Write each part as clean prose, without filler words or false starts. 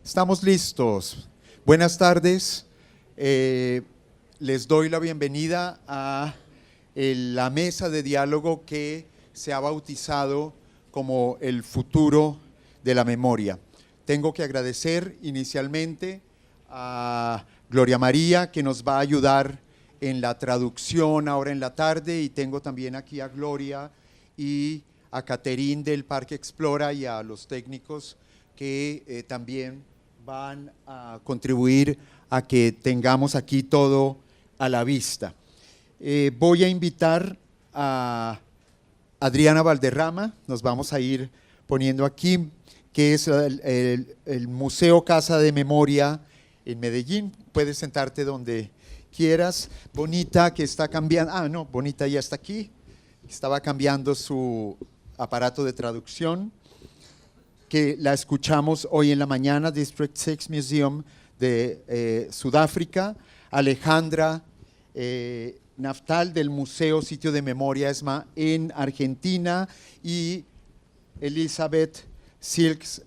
Estamos listos. Buenas tardes. Les doy la bienvenida a la mesa de diálogo que se ha bautizado como el futuro de la memoria. Tengo que agradecer inicialmente a Gloria María, que nos va a ayudar en la traducción ahora en la tarde, y tengo también aquí a Gloria y a Caterín del Parque Explora y a los técnicos que también van a contribuir a que tengamos aquí todo a la vista. Voy a invitar a Adriana Valderrama, nos vamos a ir poniendo aquí, que es el Museo Casa de Memoria en Medellín. Puedes sentarte donde quieras. Bonita, que está cambiando, Bonita ya está aquí, estaba cambiando su aparato de traducción, que la escuchamos hoy en la mañana, District 6 Museum de Sudáfrica, Alejandra Naftal del Museo Sitio de Memoria ESMA en Argentina, y Elizabeth Silks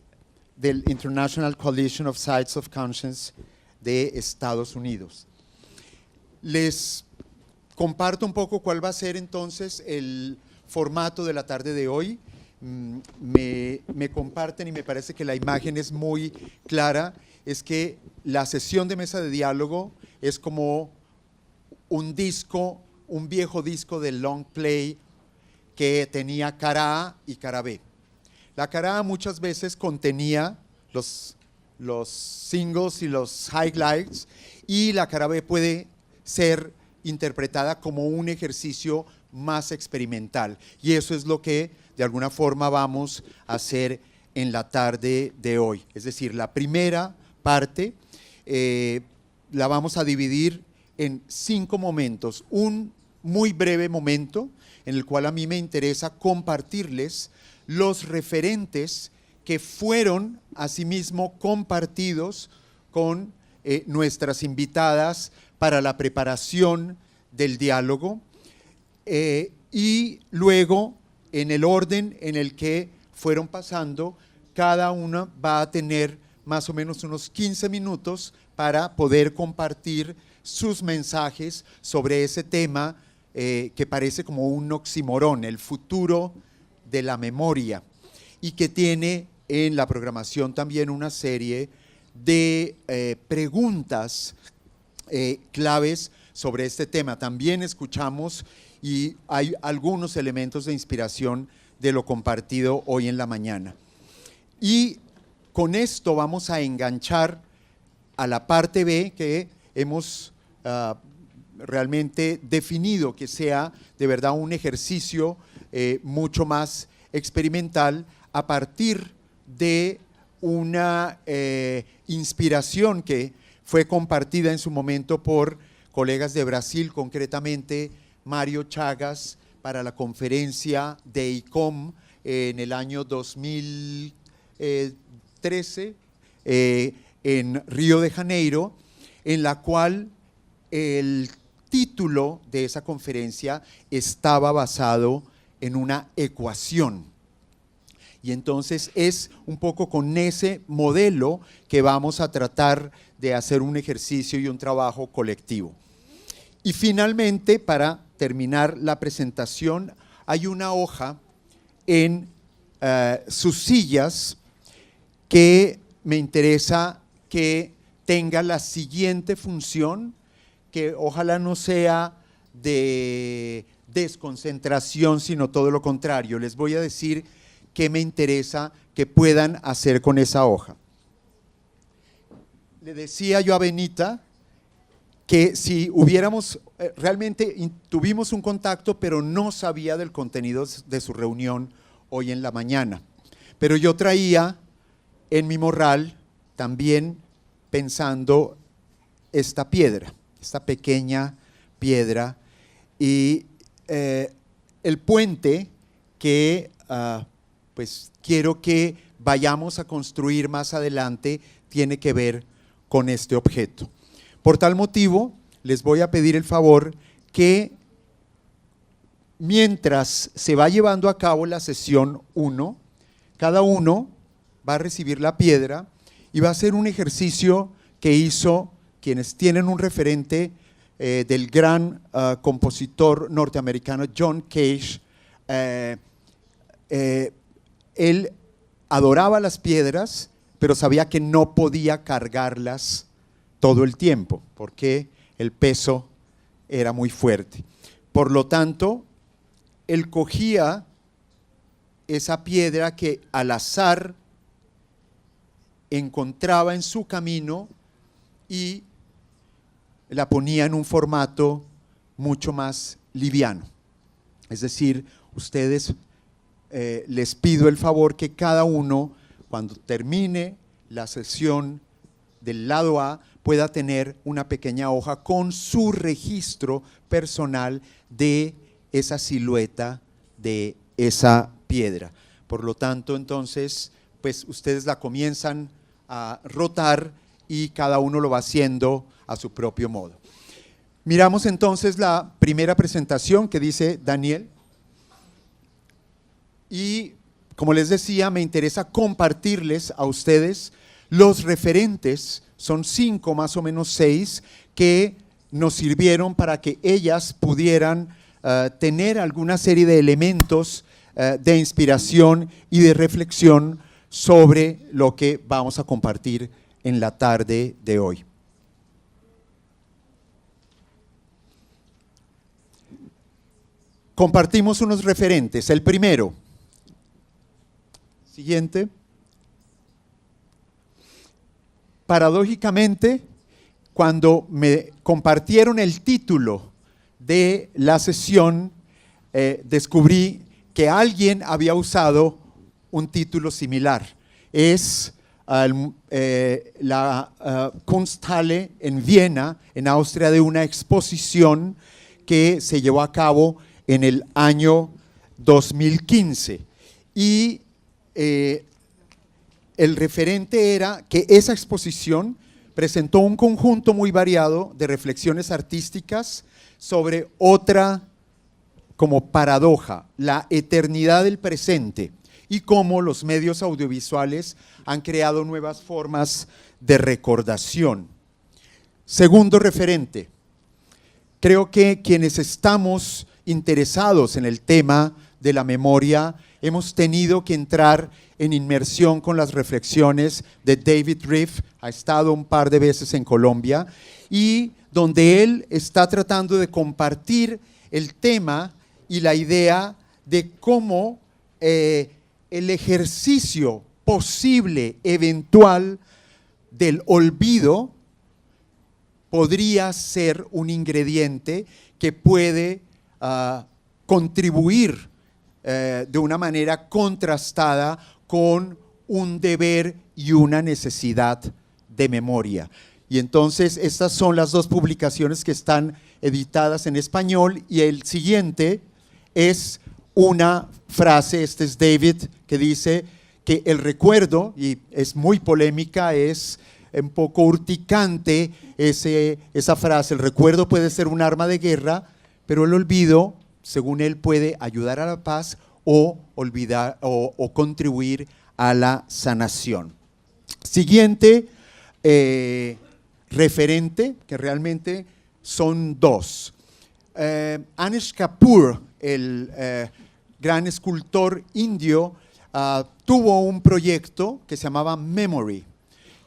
del International Coalition of Sites of Conscience de Estados Unidos. Les comparto un poco cuál va a ser entonces el formato de la tarde de hoy. Me comparten, y me parece que la imagen es muy clara, es que la sesión de mesa de diálogo es como un disco, un viejo disco de long play que tenía cara A y cara B. La cara A muchas veces contenía los singles y los highlights, y la cara B puede ser interpretada como un ejercicio más experimental, y eso es lo que de alguna forma vamos a hacer en la tarde de hoy. Es decir, la primera parte la vamos a dividir en 5 momentos. Un muy breve momento en el cual a mí me interesa compartirles los referentes que fueron asimismo compartidos con nuestras invitadas para la preparación del diálogo, y luego, en el orden en el que fueron pasando, cada una va a tener más o menos unos 15 minutos para poder compartir sus mensajes sobre ese tema que parece como un oxímoron, el futuro de la memoria, y que tiene en la programación también una serie de preguntas claves sobre este tema. También escuchamos y hay algunos elementos de inspiración de lo compartido hoy en la mañana. Y con esto vamos a enganchar a la parte B, que hemos realmente definido que sea de verdad un ejercicio mucho más experimental a partir de una inspiración que fue compartida en su momento por colegas de Brasil, concretamente Mario Chagas, para la conferencia de ICOM en el año 2013 en Río de Janeiro, en la cual el título de esa conferencia estaba basado en una ecuación. Y entonces es un poco con ese modelo que vamos a tratar de hacer un ejercicio y un trabajo colectivo. Y finalmente, para terminar la presentación, hay una hoja en sus sillas que me interesa que tenga la siguiente función, que ojalá no sea de desconcentración, sino todo lo contrario. Les voy a decir qué me interesa que puedan hacer con esa hoja. Le decía yo a Benita que si hubiéramos, realmente tuvimos un contacto, pero no sabía del contenido de su reunión hoy en la mañana. Pero yo traía en mi morral también pensando esta piedra, esta pequeña piedra, y el puente que pues quiero que vayamos a construir más adelante tiene que ver con este objeto. Por tal motivo, les voy a pedir el favor que mientras se va llevando a cabo la sesión 1, cada uno va a recibir la piedra Y va a ser un ejercicio que hizo quienes tienen un referente del gran compositor norteamericano John Cage. Él adoraba las piedras, pero sabía que no podía cargarlas todo el tiempo, porque el peso era muy fuerte. Por lo tanto, él cogía esa piedra que al azar encontraba en su camino y la ponía en un formato mucho más liviano. Es decir, ustedes les pido el favor que cada uno, cuando termine la sesión del lado A, pueda tener una pequeña hoja con su registro personal de esa silueta de esa piedra. Por lo tanto, entonces, pues ustedes la comienzan a rotar y cada uno lo va haciendo a su propio modo. Miramos entonces la primera presentación que dice Daniel. Y como les decía, me interesa compartirles a ustedes los referentes, son 5, más o menos 6, que nos sirvieron para que ellas pudieran tener alguna serie de elementos de inspiración y de reflexión sobre lo que vamos a compartir en la tarde de hoy. Compartimos unos referentes. El primero, siguiente. Paradójicamente, cuando me compartieron el título de la sesión, descubrí que alguien había usado un título similar. Es la Kunsthalle en Viena, en Austria, de una exposición que se llevó a cabo en el año 2015. Y el referente era que esa exposición presentó un conjunto muy variado de reflexiones artísticas sobre otra como paradoja, la eternidad del presente y cómo los medios audiovisuales han creado nuevas formas de recordación. Segundo referente, creo que quienes estamos interesados en el tema de la memoria hemos tenido que entrar en inmersión con las reflexiones de David Riffe. Ha estado un par de veces en Colombia y donde él está tratando de compartir el tema y la idea de cómo el ejercicio posible, eventual, del olvido podría ser un ingrediente que puede contribuir de una manera contrastada con un deber y una necesidad de memoria. Y entonces estas son las dos publicaciones que están editadas en español, y el siguiente es una frase, este es David, que dice que el recuerdo, y es muy polémica, es un poco urticante esa frase, el recuerdo puede ser un arma de guerra, pero el olvido, según él, puede ayudar a la paz o contribuir a la sanación. Siguiente referente, que realmente son dos. Anish Kapoor, el gran escultor indio, tuvo un proyecto que se llamaba Memory,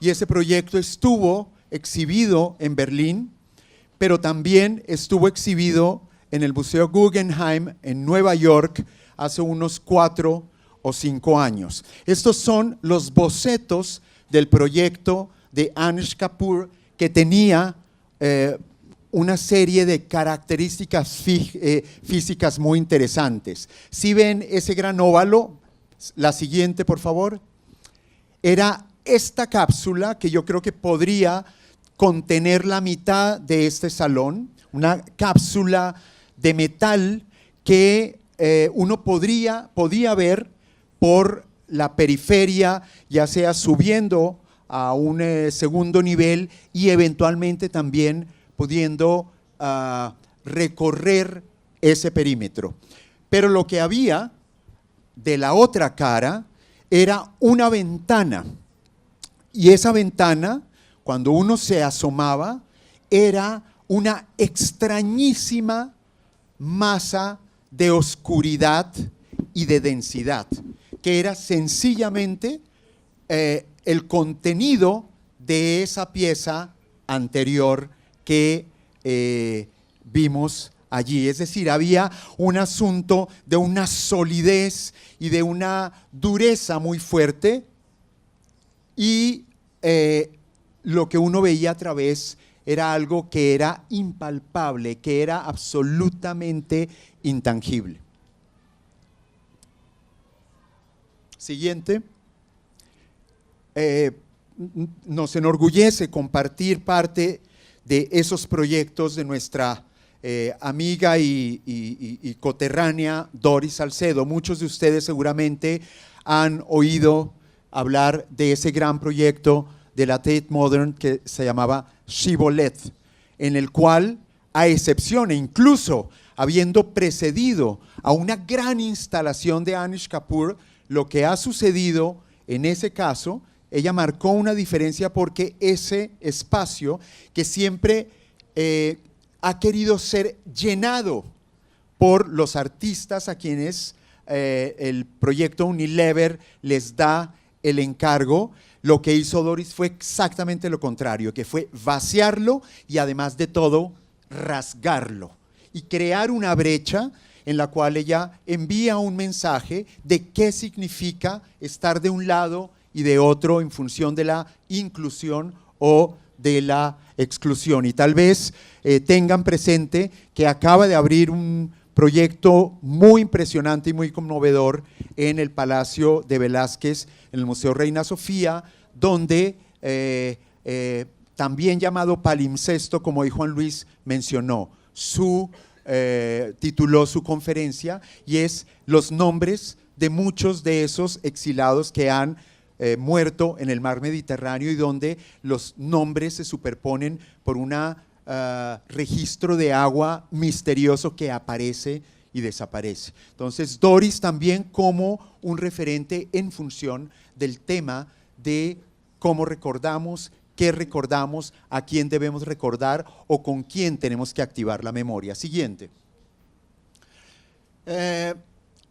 y ese proyecto estuvo exhibido en Berlín, pero también estuvo exhibido en el Museo Guggenheim en Nueva York hace unos 4 o 5 años. Estos son los bocetos del proyecto de Anish Kapoor, que tenía una serie de características físicas muy interesantes. Si ven ese gran óvalo, la siguiente por favor, era esta cápsula que yo creo que podría contener la mitad de este salón, una cápsula de metal que uno podía ver por la periferia, ya sea subiendo a un segundo nivel y eventualmente también pudiendo recorrer ese perímetro. Pero lo que había de la otra cara era una ventana Y esa ventana, cuando uno se asomaba, era una extrañísima masa de oscuridad y de densidad, que era sencillamente el contenido de esa pieza anterior que vimos allí. Es decir, había un asunto de una solidez y de una dureza muy fuerte, y lo que uno veía a través era algo que era impalpable, que era absolutamente intangible. Siguiente. Nos enorgullece compartir parte de esos proyectos de nuestra amiga y coterránea Doris Salcedo. Muchos de ustedes seguramente han oído hablar de ese gran proyecto de la Tate Modern que se llamaba Shibboleth, en el cual, a excepción e incluso habiendo precedido a una gran instalación de Anish Kapoor, lo que ha sucedido en ese caso, ella marcó una diferencia porque ese espacio que siempre ha querido ser llenado por los artistas a quienes el proyecto Unilever les da el encargo, lo que hizo Doris fue exactamente lo contrario, que fue vaciarlo y además de todo rasgarlo y crear una brecha en la cual ella envía un mensaje de qué significa estar de un lado y de otro en función de la inclusión o de la exclusión. Y tal vez tengan presente que acaba de abrir un proyecto muy impresionante y muy conmovedor en el Palacio de Velázquez, en el Museo Reina Sofía, donde también llamado palimpsesto, como hoy Juan Luis mencionó, tituló su conferencia, y es los nombres de muchos de esos exilados que han muerto en el mar Mediterráneo, y donde los nombres se superponen por un registro de agua misterioso que aparece y desaparece. Entonces, Doris también como un referente en función del tema de cómo recordamos, qué recordamos, a quién debemos recordar o con quién tenemos que activar la memoria. Siguiente.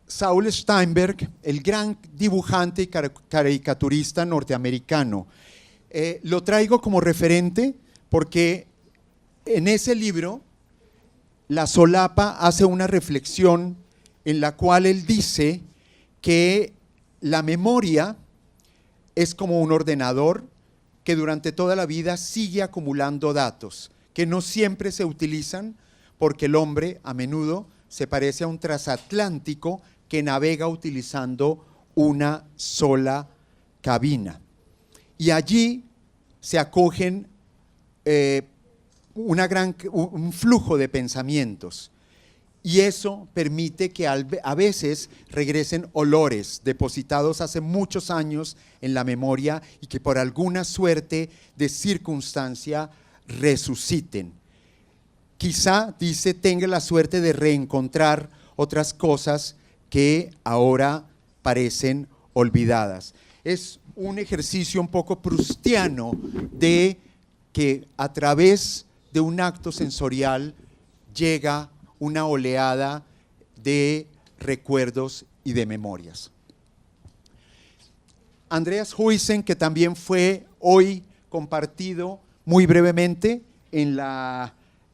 Saul Steinberg, el gran dibujante y caricaturista norteamericano. Lo traigo como referente porque en ese libro La Solapa hace una reflexión en la cual él dice que la memoria es como un ordenador que durante toda la vida sigue acumulando datos que no siempre se utilizan porque el hombre a menudo se parece a un transatlántico que navega utilizando una sola cabina. Y allí se acogen un flujo de pensamientos, y eso permite que a veces regresen olores depositados hace muchos años en la memoria y que por alguna suerte de circunstancia resuciten. Quizá, dice, tenga la suerte de reencontrar otras cosas que ahora parecen olvidadas. Es un ejercicio un poco proustiano de que a través de un acto sensorial llega una oleada de recuerdos y de memorias. Andreas Huysen, que también fue hoy compartido muy brevemente en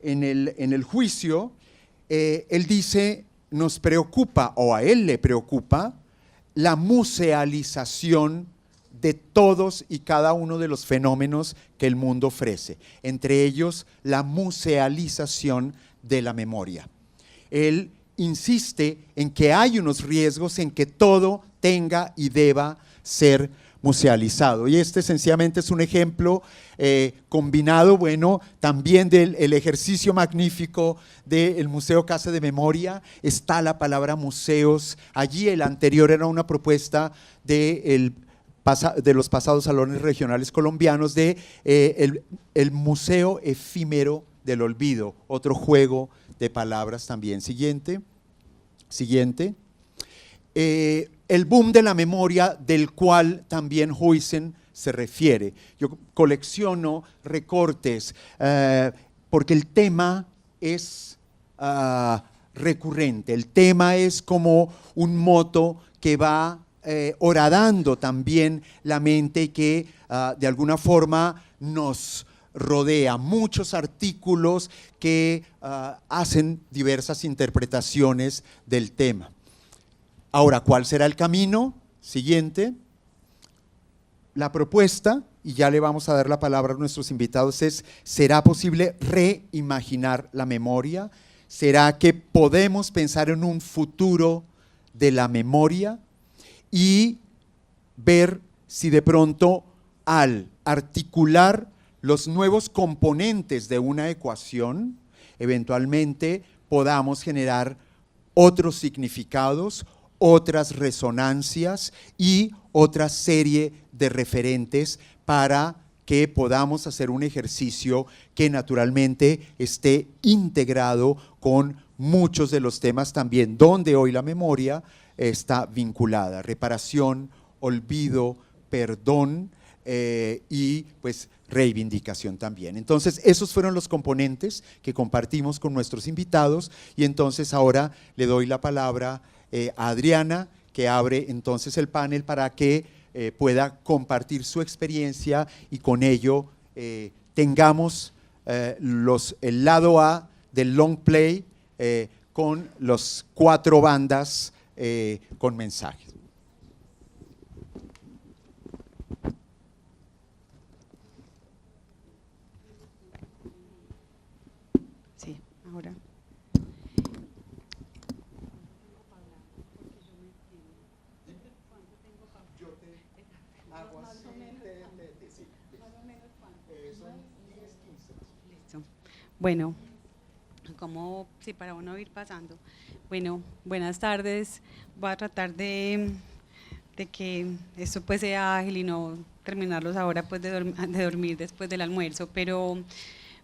el juicio, él dice, nos preocupa, o a él le preocupa, la musealización de todos y cada uno de los fenómenos que el mundo ofrece, entre ellos la musealización de la memoria. Él insiste en que hay unos riesgos en que todo tenga y deba ser musealizado, y este sencillamente es un ejemplo combinado, bueno, también del ejercicio magnífico del Museo Casa de Memoria. Está la palabra museos, allí el anterior era una propuesta de los pasados salones regionales colombianos de el Museo Efímero del Olvido, otro juego de palabras también. Siguiente. El boom de la memoria, del cual también Huysen se refiere. Yo colecciono recortes porque el tema es recurrente, el tema es como un moto que va horadando también la mente y que de alguna forma nos rodea, muchos artículos que hacen diversas interpretaciones del tema. Ahora, ¿cuál será el camino siguiente? La propuesta, y ya le vamos a dar la palabra a nuestros invitados, es: ¿será posible reimaginar la memoria? ¿Será que podemos pensar en un futuro de la memoria? Y ver si de pronto al articular los nuevos componentes de una ecuación, eventualmente podamos generar otros significados, otras resonancias y otra serie de referentes para que podamos hacer un ejercicio que naturalmente esté integrado con muchos de los temas también donde hoy la memoria está vinculada: reparación, olvido, perdón y pues reivindicación también. Entonces esos fueron los componentes que compartimos con nuestros invitados, y entonces ahora le doy la palabra a Adriana, que abre entonces el panel para que pueda compartir su experiencia y con ello tengamos el lado A del long play con las 4 bandas con mensajes. Sí, ahora. Listo. Bueno, como si para uno ir pasando. Bueno, buenas tardes. Voy a tratar de que esto pues sea ágil y no terminarlos ahora pues de dormir después del almuerzo, pero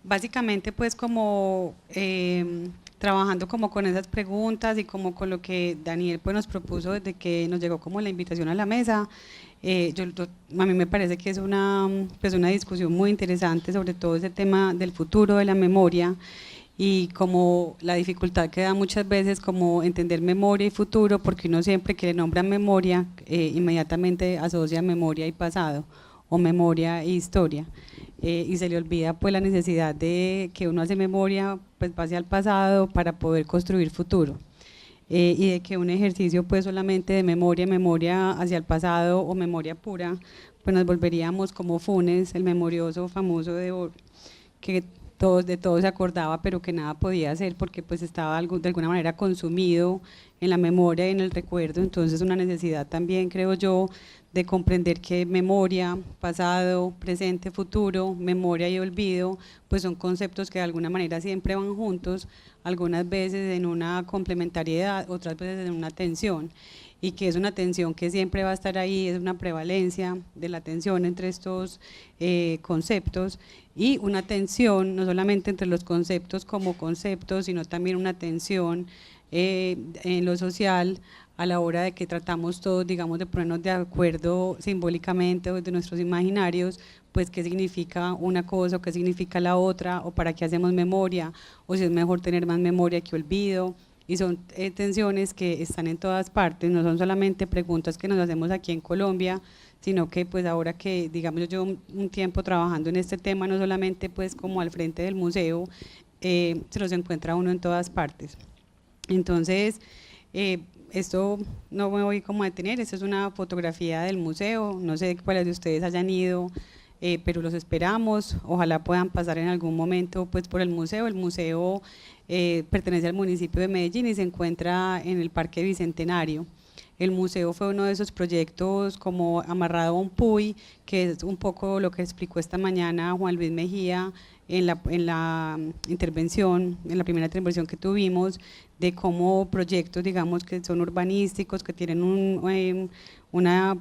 básicamente pues como trabajando como con esas preguntas y como con lo que Daniel pues nos propuso desde que nos llegó como la invitación a la mesa. A mí me parece que es una discusión muy interesante sobre todo ese tema del futuro de la memoria y como la dificultad que da muchas veces como entender memoria y futuro, porque uno siempre que le nombra memoria inmediatamente asocia memoria y pasado o memoria e historia, y se le olvida pues la necesidad de que uno hace memoria pues base al pasado para poder construir futuro. Y de que un ejercicio pues solamente de memoria hacia el pasado o memoria pura, pues nos volveríamos como Funes, el memorioso famoso que de todo se acordaba pero que nada podía hacer porque pues estaba de alguna manera consumido en la memoria y en el recuerdo. Entonces una necesidad también, creo yo, de comprender que memoria, pasado, presente, futuro, memoria y olvido, pues son conceptos que de alguna manera siempre van juntos, algunas veces en una complementariedad, otras veces en una tensión, y que es una tensión que siempre va a estar ahí, es una prevalencia de la tensión entre estos conceptos, y una tensión no solamente entre los conceptos como conceptos, sino también una tensión en lo social a la hora de que tratamos todos, digamos, de ponernos de acuerdo simbólicamente o de nuestros imaginarios, pues qué significa una cosa o qué significa la otra, o para qué hacemos memoria, o si es mejor tener más memoria que olvido. Y son tensiones que están en todas partes, no son solamente preguntas que nos hacemos aquí en Colombia, sino que pues ahora que, digamos, yo llevo un tiempo trabajando en este tema, no solamente pues como al frente del museo, se los encuentra uno en todas partes. Entonces, esto no me voy como a detener, esta es una fotografía del museo, no sé cuáles de ustedes hayan ido, pero los esperamos, ojalá puedan pasar en algún momento pues por el museo. El museo pertenece al municipio de Medellín y se encuentra en el Parque Bicentenario. El museo fue uno de esos proyectos como amarrado a un PUI, que es un poco lo que explicó esta mañana Juan Luis Mejía en la intervención, en la primera intervención que tuvimos, de cómo proyectos, digamos, que son urbanísticos, que tienen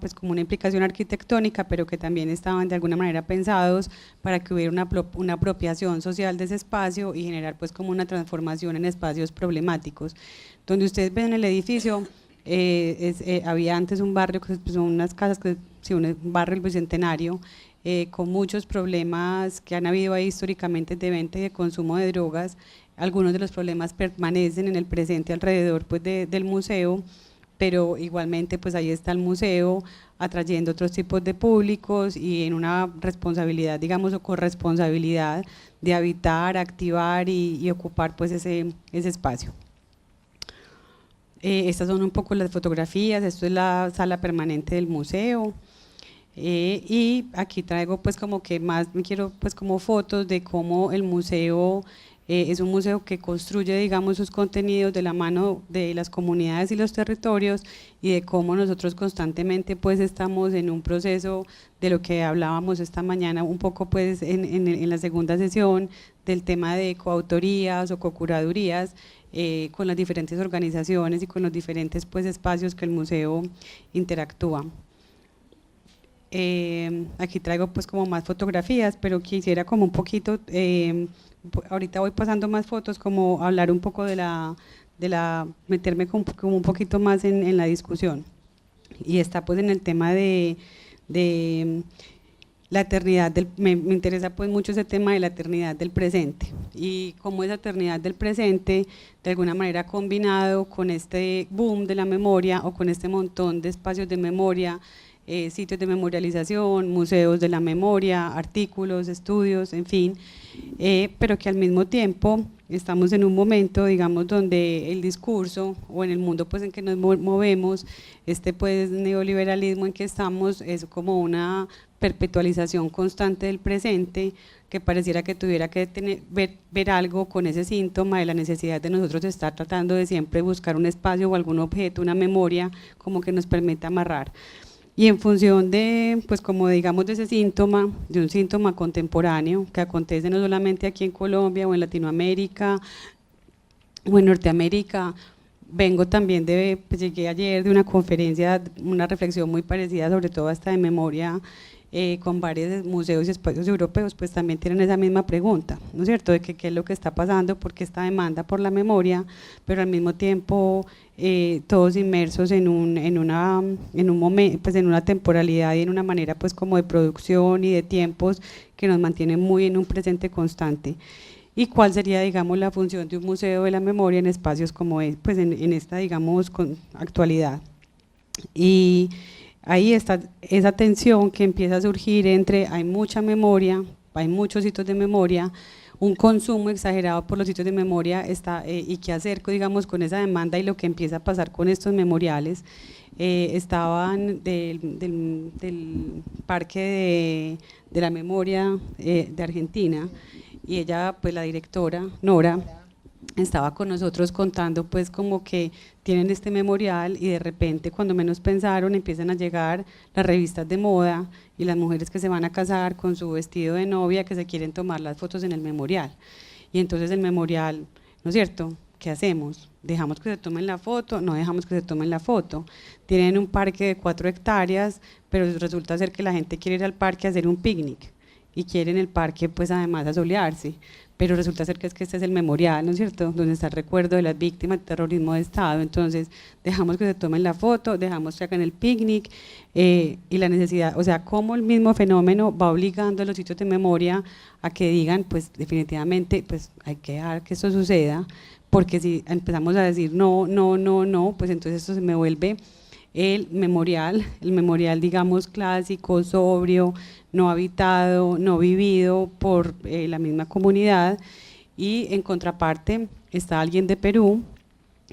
pues como una implicación arquitectónica, pero que también estaban de alguna manera pensados para que hubiera una apropiación social de ese espacio y generar pues como una transformación en espacios problemáticos. Donde ustedes ven el edificio, había antes un barrio que son unas casas que sí, un barrio del Bicentenario, con muchos problemas que han habido ahí históricamente de venta y de consumo de drogas. Algunos de los problemas permanecen en el presente alrededor pues, del museo, pero igualmente pues ahí está el museo atrayendo otros tipos de públicos y en una responsabilidad, digamos, o corresponsabilidad de habitar, activar y ocupar pues ese espacio. Estas son un poco las fotografías, esto es la sala permanente del museo. Y aquí traigo pues como que más, me quiero pues como fotos de cómo el museo es un museo que construye digamos sus contenidos de la mano de las comunidades y los territorios y de cómo nosotros constantemente pues estamos en un proceso de lo que hablábamos esta mañana un poco pues en la segunda sesión del tema de coautorías o cocuradurías con las diferentes organizaciones y con los diferentes pues espacios que el museo interactúa. Aquí traigo pues como más fotografías, pero quisiera como un poquito, ahorita voy pasando más fotos, como hablar un poco meterme como un poquito más en la discusión. Y está pues en el tema de la eternidad, me interesa pues mucho ese tema de la eternidad del presente y cómo esa eternidad del presente de alguna manera combinado con este boom de la memoria o con este montón de espacios de memoria, sitios de memorialización, museos de la memoria, artículos, estudios, en fin, pero que al mismo tiempo estamos en un momento, digamos, donde el discurso o en el mundo pues en que nos movemos, pues neoliberalismo en que estamos es como una perpetualización constante del presente que pareciera que tuviera que ver algo con ese síntoma de la necesidad de nosotros estar tratando de siempre buscar un espacio o algún objeto, una memoria como que nos permita amarrar. Y en función de, pues como digamos de ese síntoma, de un síntoma contemporáneo que acontece no solamente aquí en Colombia o en Latinoamérica o en Norteamérica, vengo también pues llegué ayer de una conferencia, una reflexión muy parecida sobre todo hasta de memoria con varios museos y espacios europeos, pues también tienen esa misma pregunta, ¿no es cierto?, de que qué es lo que está pasando, por qué esta demanda por la memoria, pero al mismo tiempo todos inmersos en un momento, pues en una temporalidad y en una manera pues como de producción y de tiempos que nos mantienen muy en un presente constante. ¿Y cuál sería, digamos, la función de un museo de la memoria en espacios como pues en esta, digamos, actualidad? Y ahí está esa tensión que empieza a surgir entre hay mucha memoria, hay muchos sitios de memoria, un consumo exagerado por los sitios de memoria y qué hacer, digamos, con esa demanda y lo que empieza a pasar con estos memoriales. Estaban del Parque de la Memoria de Argentina y ella, pues la directora, Nora, estaba con nosotros contando pues como que tienen este memorial y de repente cuando menos pensaron empiezan a llegar las revistas de moda y las mujeres que se van a casar con su vestido de novia que se quieren tomar las fotos en el memorial y entonces el memorial, ¿no es cierto?, ¿qué hacemos? ¿Dejamos que se tomen la foto? No dejamos que se tomen la foto. Tienen un parque de 4 hectáreas, pero resulta ser que la gente quiere ir al parque a hacer un picnic y quiere en el parque pues además asolearse, pero resulta ser que este es el memorial, ¿no es cierto?, donde está el recuerdo de las víctimas del terrorismo de Estado, entonces dejamos que se tomen la foto, dejamos que hagan el picnic y la necesidad, o sea, cómo el mismo fenómeno va obligando a los sitios de memoria a que digan, pues definitivamente pues hay que dejar que esto suceda, porque si empezamos a decir no, no, no, no, pues entonces esto se me vuelve el memorial digamos clásico, sobrio, no habitado, no vivido por la misma comunidad y en contraparte está alguien de Perú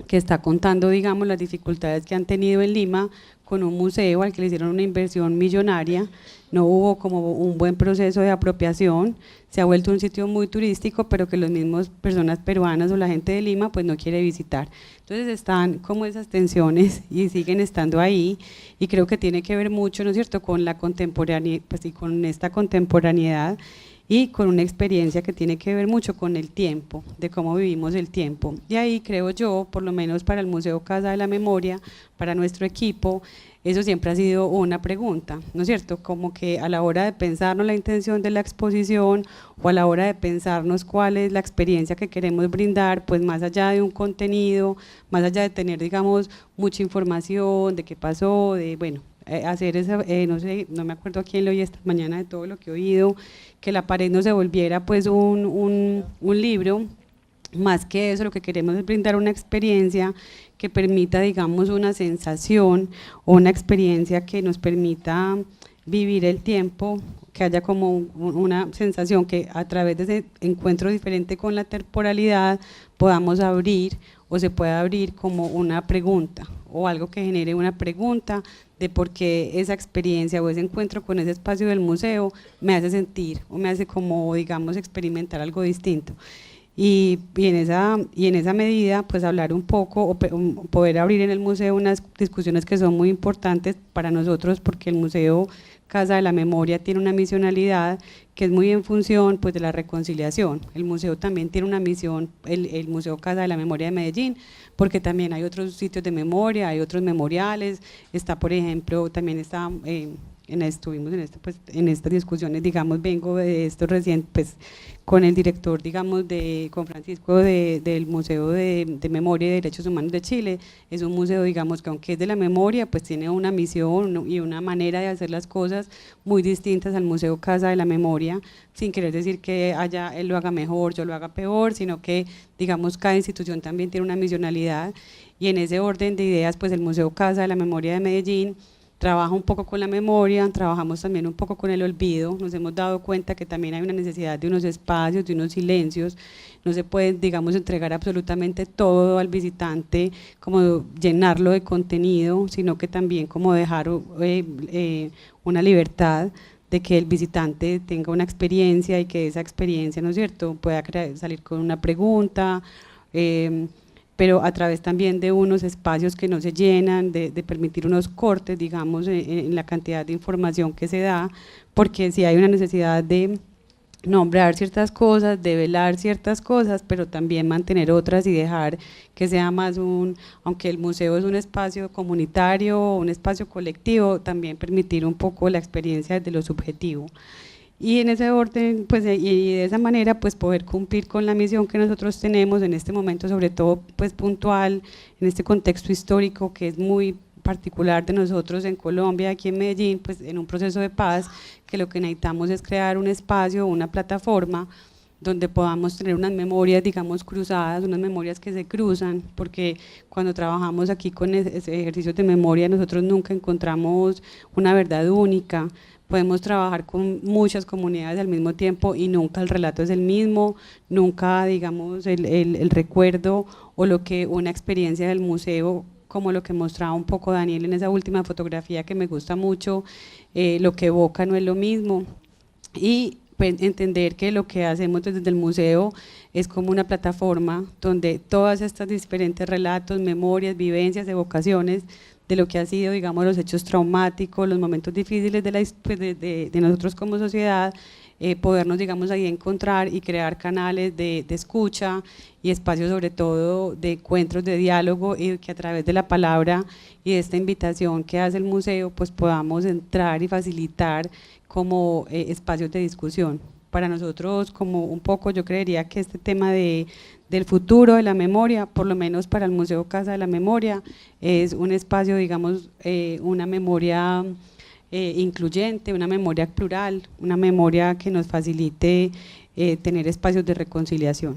que está contando digamos las dificultades que han tenido en Lima con un museo al que le hicieron una inversión millonaria, no hubo como un buen proceso de apropiación, se ha vuelto un sitio muy turístico pero que las mismas personas peruanas o la gente de Lima pues no quiere visitar, entonces están como esas tensiones y siguen estando ahí y creo que tiene que ver mucho, ¿no es cierto?, con la contemporaneidad, pues y con esta contemporaneidad y con una experiencia que tiene que ver mucho con el tiempo, de cómo vivimos el tiempo. Y ahí creo yo, por lo menos para el Museo Casa de la Memoria, para nuestro equipo, eso siempre ha sido una pregunta, ¿no es cierto?, como que a la hora de pensarnos la intención de la exposición o a la hora de pensarnos cuál es la experiencia que queremos brindar, pues más allá de un contenido, más allá de tener, digamos, mucha información de qué pasó, de, bueno, hacer esa, no sé, no me acuerdo a quién lo oí esta mañana de todo lo que he oído, que la pared no se volviera pues un libro. Más que eso, lo que queremos es brindar una experiencia que permita, digamos, una sensación o una experiencia que nos permita vivir el tiempo, que haya como una sensación que a través de ese encuentro diferente con la temporalidad podamos abrir o se pueda abrir como una pregunta o algo que genere una pregunta de por qué esa experiencia o ese encuentro con ese espacio del museo me hace sentir o me hace como, digamos, experimentar algo distinto. Y en esa medida, pues hablar un poco o poder abrir en el museo unas discusiones que son muy importantes para nosotros, porque el Museo Casa de la Memoria tiene una misionalidad que es muy en función pues de la reconciliación. El museo también tiene una misión, el Museo Casa de la Memoria de Medellín, porque también hay otros sitios de memoria, hay otros memoriales, está por ejemplo, también está estuvimos pues, en estas discusiones, digamos, vengo de esto recién, pues, con el director, digamos, con Francisco del Museo de Memoria y Derechos Humanos de Chile. Es un museo, digamos, que aunque es de la memoria, pues tiene una misión y una manera de hacer las cosas muy distintas al Museo Casa de la Memoria, sin querer decir que él lo haga mejor, yo lo haga peor, sino que, digamos, cada institución también tiene una misionalidad, y en ese orden de ideas, pues el Museo Casa de la Memoria de Medellín trabaja un poco con la memoria, trabajamos también un poco con el olvido, nos hemos dado cuenta que también hay una necesidad de unos espacios, de unos silencios, no se puede, digamos, entregar absolutamente todo al visitante, como llenarlo de contenido, sino que también como dejar una libertad de que el visitante tenga una experiencia y que esa experiencia, ¿no es cierto?, pueda salir con una pregunta, pero a través también de unos espacios que no se llenan, de permitir unos cortes, digamos, en la cantidad de información que se da, porque sí hay una necesidad de nombrar ciertas cosas, de velar ciertas cosas, pero también mantener otras y dejar que sea más aunque el museo es un espacio comunitario, un espacio colectivo, también permitir un poco la experiencia desde lo subjetivo. Y en ese orden, pues, y de esa manera, pues poder cumplir con la misión que nosotros tenemos en este momento, sobre todo pues puntual, en este contexto histórico que es muy particular de nosotros en Colombia, aquí en Medellín, pues en un proceso de paz, que lo que necesitamos es crear un espacio, una plataforma donde podamos tener unas memorias, digamos, cruzadas, unas memorias que se cruzan, porque cuando trabajamos aquí con ejercicios de memoria, nosotros nunca encontramos una verdad única. Podemos trabajar con muchas comunidades al mismo tiempo y nunca el relato es el mismo, nunca, digamos, el recuerdo o lo que una experiencia del museo, como lo que mostraba un poco Daniel en esa última fotografía que me gusta mucho, lo que evoca no es lo mismo. Y pues, entender que lo que hacemos desde el museo es como una plataforma donde todas estas diferentes relatos, memorias, vivencias, evocaciones de lo que ha sido, digamos, los hechos traumáticos, los momentos difíciles de nosotros como sociedad, podernos, digamos, ahí encontrar y crear canales de escucha y espacios sobre todo de encuentros, de diálogo, y que a través de la palabra y de esta invitación que hace el museo, pues podamos entrar y facilitar como espacios de discusión. Para nosotros, como un poco, yo creería que este tema del futuro de la memoria, por lo menos para el Museo Casa de la Memoria, es un espacio, digamos, una memoria incluyente, una memoria plural, una memoria que nos facilite tener espacios de reconciliación.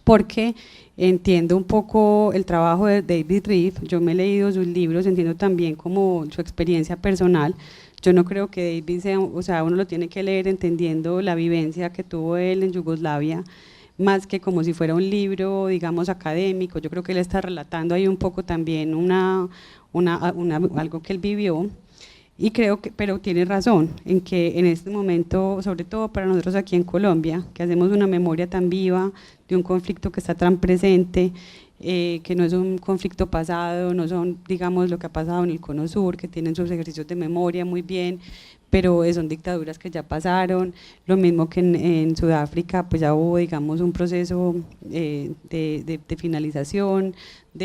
Porque entiendo un poco el trabajo de David Reef, yo me he leído sus libros, entiendo también como su experiencia personal. Yo no creo que David sea, o sea, uno lo tiene que leer entendiendo la vivencia que tuvo él en Yugoslavia, más que como si fuera un libro, digamos, académico. Yo creo que él está relatando ahí un poco también algo que él vivió, y creo que, pero tiene razón, en que en este momento, sobre todo para nosotros aquí en Colombia, que hacemos una memoria tan viva de un conflicto que está tan presente, que no es un conflicto pasado, no son, digamos, lo que ha pasado en el Cono Sur, que tienen sus ejercicios de memoria muy bien, pero son dictaduras que ya pasaron, lo mismo que en Sudáfrica, pues ya hubo, digamos, un proceso de finalización,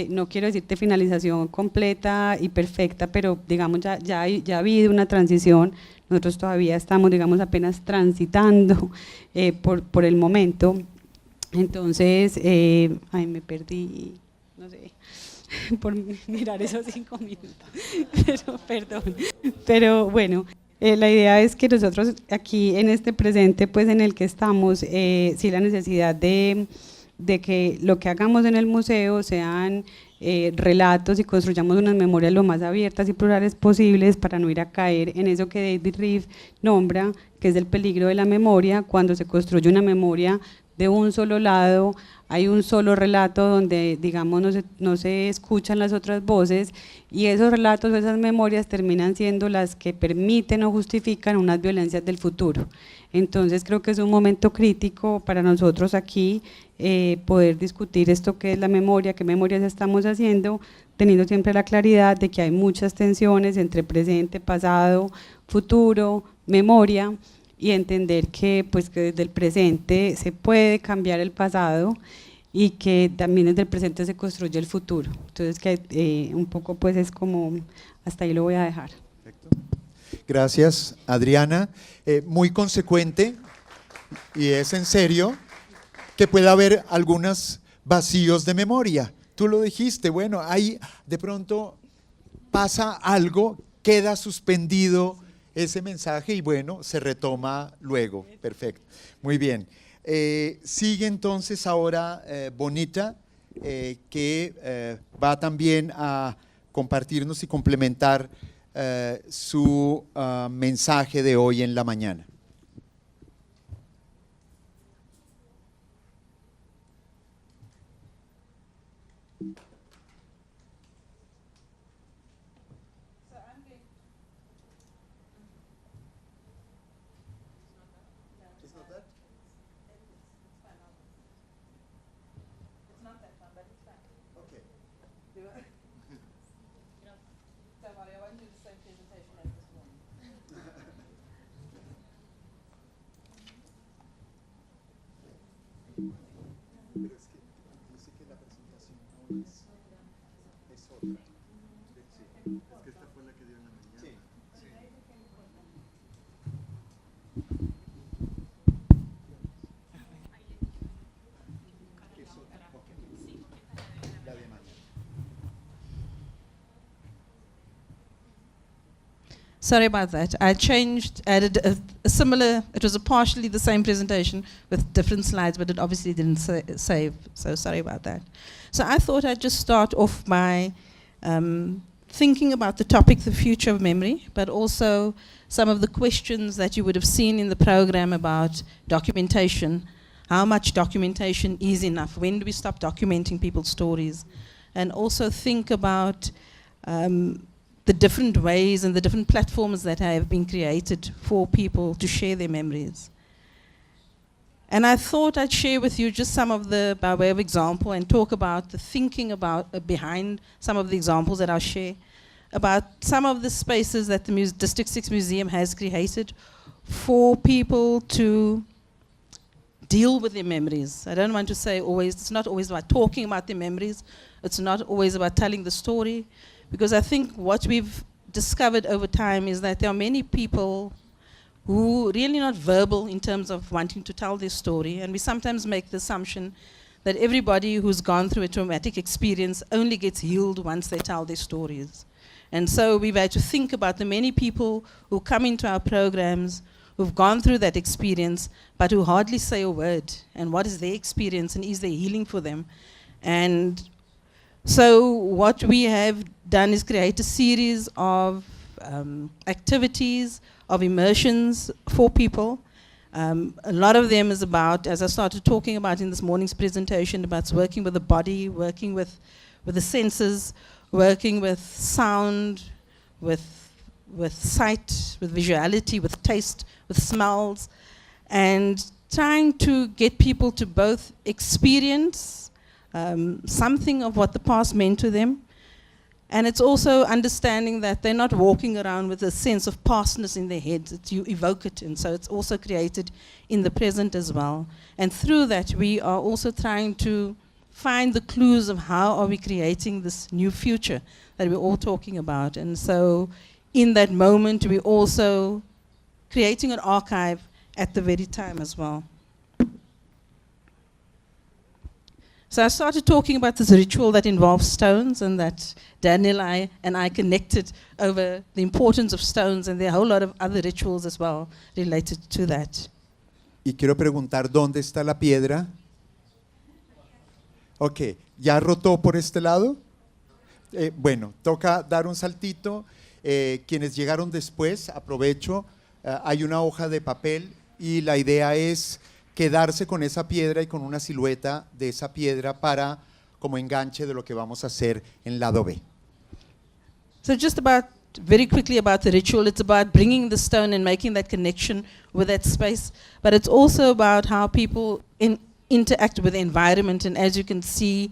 no quiero decir de finalización completa y perfecta, pero digamos ya ha habido una transición, nosotros todavía estamos, digamos, apenas transitando por el momento. Entonces, ay, me perdí, no sé. por mirar esos 5 minutos, pero perdón. Pero bueno, la idea es que nosotros aquí en este presente pues en el que estamos, sí la necesidad de que lo que hagamos en el museo sean relatos y construyamos unas memorias lo más abiertas y plurales posibles para no ir a caer en eso que David Reeve nombra, que es el peligro de la memoria, cuando se construye una memoria de un solo lado, hay un solo relato donde, digamos, no se escuchan las otras voces y esos relatos, esas memorias terminan siendo las que permiten o justifican unas violencias del futuro. Entonces creo que es un momento crítico para nosotros aquí poder discutir esto que es la memoria, qué memorias estamos haciendo, teniendo siempre la claridad de que hay muchas tensiones entre presente, pasado, futuro, memoria, y entender que, pues, que desde el presente se puede cambiar el pasado y que también desde el presente se construye el futuro. Entonces que un poco pues es como, hasta ahí lo voy a dejar. Perfecto. Gracias, Adriana. Muy consecuente, y es en serio, que puede haber algunos vacíos de memoria. Tú lo dijiste, bueno, ahí de pronto pasa algo, queda suspendido ese mensaje y bueno, se retoma luego. Perfecto, muy bien. Sigue entonces ahora Bonita, que va también a compartirnos y complementar su mensaje de hoy en la mañana. Sorry about that. I added a similar, it was partially the same presentation with different slides, but it obviously didn't save, so sorry about that. So I thought I'd just start off by thinking about the topic, the future of memory, but also some of the questions that you would have seen in the program about documentation. How much documentation is enough? When do we stop documenting people's stories? And also think about the different ways and the different platforms that have been created for people to share their memories. And I thought I'd share with you just some of the, by way of example, and talk about the thinking about behind some of the examples that I'll share, about some of the spaces that the District 6 Museum has created for people to deal with their memories. I don't want to say always, it's not always about talking about their memories, it's not always about telling the story, because I think what we've discovered over time is that there are many people who really not verbal in terms of wanting to tell their story, and we sometimes make the assumption that everybody who's gone through a traumatic experience only gets healed once they tell their stories. And so we've had to think about the many people who come into our programs who've gone through that experience but who hardly say a word, and what is their experience and is there healing for them. And so what we have done is create a series of activities, of immersions for people. A lot of them is about, as I started talking about in this morning's presentation, about working with the body, working with the senses, working with sound, with sight, with visuality, with taste, with smells, and trying to get people to both experience something of what the past meant to them. And it's also understanding that they're not walking around with a sense of pastness in their heads. You evoke it, and so it's also created in the present as well. And through that, we are also trying to find the clues of how are we creating this new future that we're all talking about. And so in that moment, we're also creating an archive at the very time as well. So I started talking about this ritual that involves stones, and that Daniel and I connected over the importance of stones, and there are a whole lot of other rituals as well related to that. Y quiero preguntar, ¿dónde está la piedra? Ok, ¿ya rotó por este lado? Bueno, toca dar un saltito. Quienes llegaron después, aprovecho, hay una hoja de papel y la idea es quedarse con esa piedra y con una silueta de esa piedra para como enganche de lo que vamos a hacer en lado B. So just about, very quickly about the ritual, it's about bringing the stone and making that connection with that space, but it's also about how people interact with the environment. And as you can see,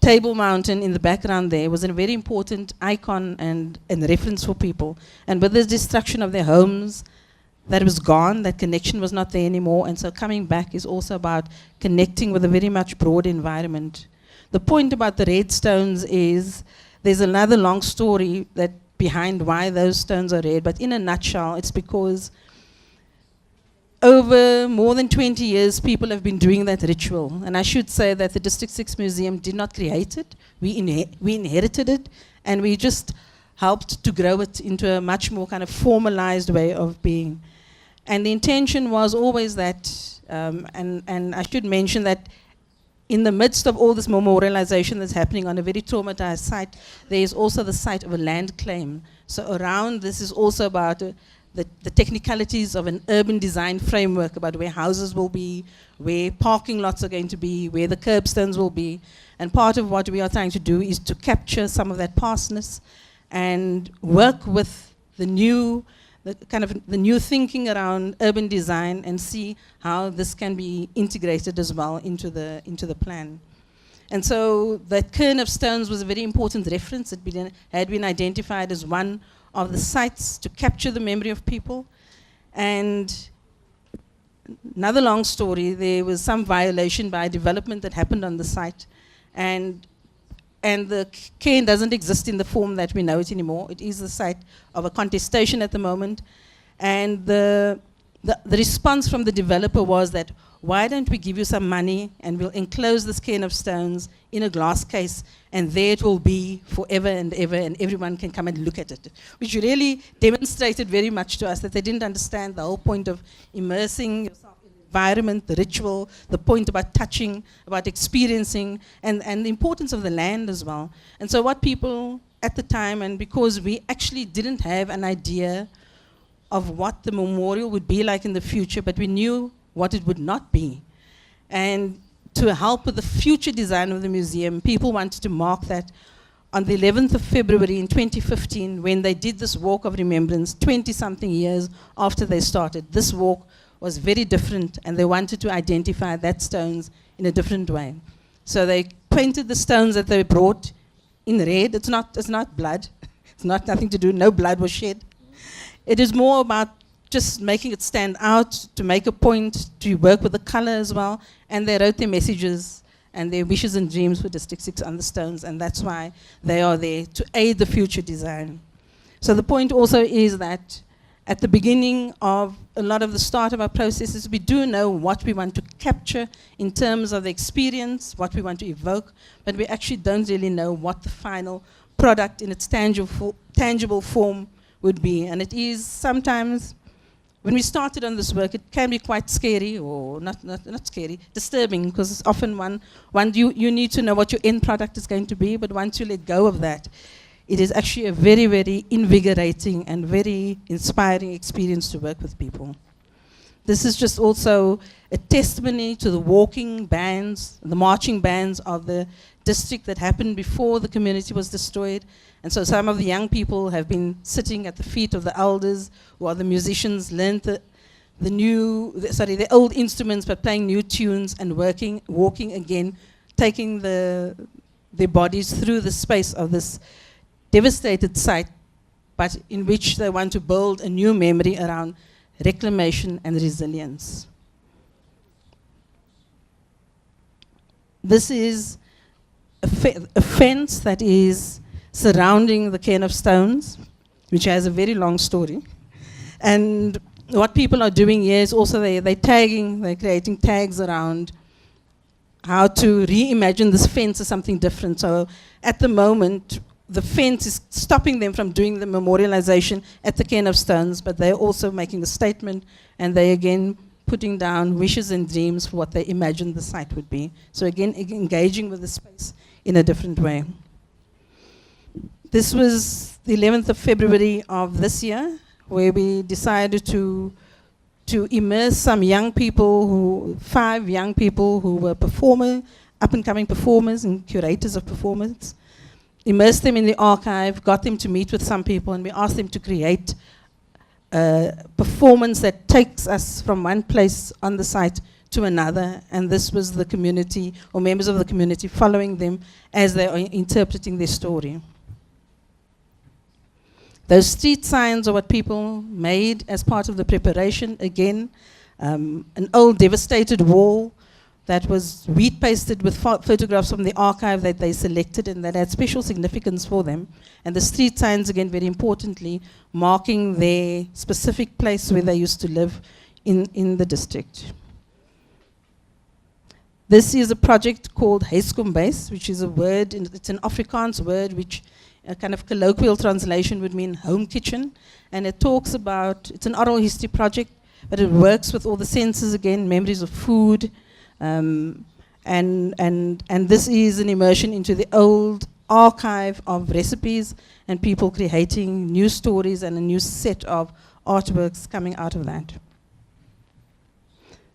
Table Mountain in the background there was a very important icon and reference for people. And with the destruction of their homes, that was gone, that connection was not there anymore, and so coming back is also about connecting with a very much broad environment. The point about the red stones is there's another long story that behind why those stones are red, but in a nutshell, it's because over more than 20 years, people have been doing that ritual. And I should say that the District 6 Museum did not create it. We inherited it, and we just helped to grow it into a much more kind of formalized way of being. And the intention was always that, and I should mention that in the midst of all this memorialization that's happening on a very traumatized site, there is also the site of a land claim. So around this is also about the technicalities of an urban design framework, about where houses will be, where parking lots are going to be, where the curbstones will be. And part of what we are trying to do is to capture some of that pastness and work with the new thinking around urban design and see how this can be integrated as well into the plan. And so that cairn of stones was a very important reference. It had been identified as one of the sites to capture the memory of people. And another long story, there was some violation by development that happened on the site. And the cairn doesn't exist in the form that we know it anymore. It is the site of a contestation at the moment. And the response from the developer was that, why don't we give you some money and we'll enclose this cairn of stones in a glass case, and there it will be forever and ever, and everyone can come and look at it. Which really demonstrated very much to us that they didn't understand the whole point of immersing yourself in the environment, the ritual, the point about touching, about experiencing, and the importance of the land as well. And so what people at the time, and because we actually didn't have an idea of what the memorial would be like in the future, but we knew what it would not be. And to help with the future design of the museum, people wanted to mark that on the 11th of February in 2015, when they did this walk of remembrance, 20-something years after they started. This walk was very different, and they wanted to identify that stones in a different way. So they painted the stones that they brought in red. It's not blood. It's not nothing to do, no blood was shed. It is more about just making it stand out, to make a point, to work with the color as well. And they wrote their messages and their wishes and dreams for District 6 on the stones, and that's why they are there, to aid the future design. So the point also is that at the beginning of a lot of the start of our processes, we do know what we want to capture in terms of the experience, what we want to evoke, but we actually don't really know what the final product in its tangible form would be. And it is sometimes, when we started on this work, it can be quite scary, or not scary, disturbing, because often you need to know what your end product is going to be, but once you let go of that, it is actually a very, very invigorating and very inspiring experience to work with people. This is just also a testimony to the walking bands, the marching bands of the district that happened before the community was destroyed. And so some of the young people have been sitting at the feet of the elders, while the musicians learned the old instruments, but playing new tunes and walking again, taking their bodies through the space of this devastated site, but in which they want to build a new memory around reclamation and resilience. This is a fence that is surrounding the cairn of stones, which has a very long story. And what people are doing here is also they're tagging, they're creating tags around how to reimagine this fence as something different. So at the moment, the fence is stopping them from doing the memorialization at the Cairn of Stones, but they're also making a statement, and they again putting down wishes and dreams for what they imagine the site would be. So again, engaging with the space in a different way. This was the 11th of February of this year, where we decided to immerse some young people, 5 young people who were up-and-coming performers and curators of performance, immersed them in the archive, got them to meet with some people, and we asked them to create a performance that takes us from one place on the site to another, and this was the community, or members of the community, following them as they are interpreting their story. Those street signs are what people made as part of the preparation. Again, an old devastated wall that was wheat pasted with photographs from the archive that they selected and that had special significance for them. And the street signs, again, very importantly, marking their specific place where they used to live in the district. This is a project called Huiskombuis, which is a word, it's an Afrikaans word which a kind of colloquial translation would mean home kitchen. And it talks about, it's an oral history project, but it works with all the senses again, memories of food. And this is an immersion into the old archive of recipes and people creating new stories and a new set of artworks coming out of that.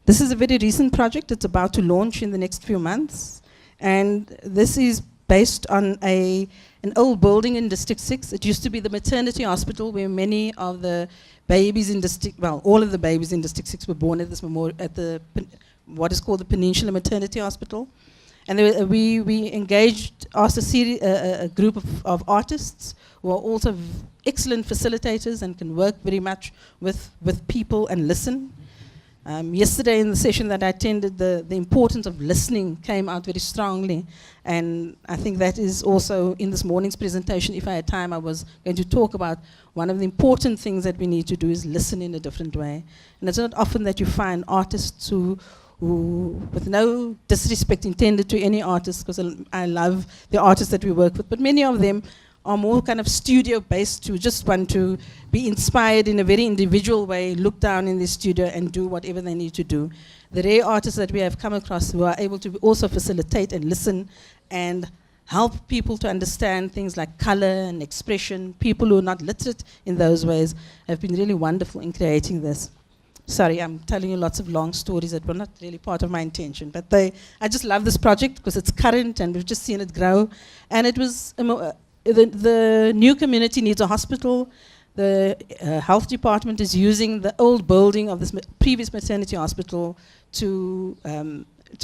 This is a very recent project. It's about to launch in the next few months. And this is based on an old building in District 6. It used to be the maternity hospital where many of the babies in District, well, all of the babies in District 6 were born at this what is called the Peninsula Maternity Hospital. And we engaged, asked a group of artists who are also excellent facilitators and can work very much with people and listen. Yesterday in the session that I attended, the importance of listening came out very strongly, and I think that is also in this morning's presentation. If I had time, I was going to talk about one of the important things that we need to do is listen in a different way. And it's not often that you find artists who with no disrespect intended to any artist, because I love the artists that we work with, but many of them are more kind of studio-based, who just want to be inspired in a very individual way, look down in the studio and do whatever they need to do. The rare artists that we have come across who are able to also facilitate and listen and help people to understand things like color and expression, people who are not literate in those ways, have been really wonderful in creating this. Sorry, I'm telling you lots of long stories that were not really part of my intention, but I just love this project because it's current and we've just seen it grow. And it was, the new community needs a hospital. The health department is using the old building of this previous maternity hospital to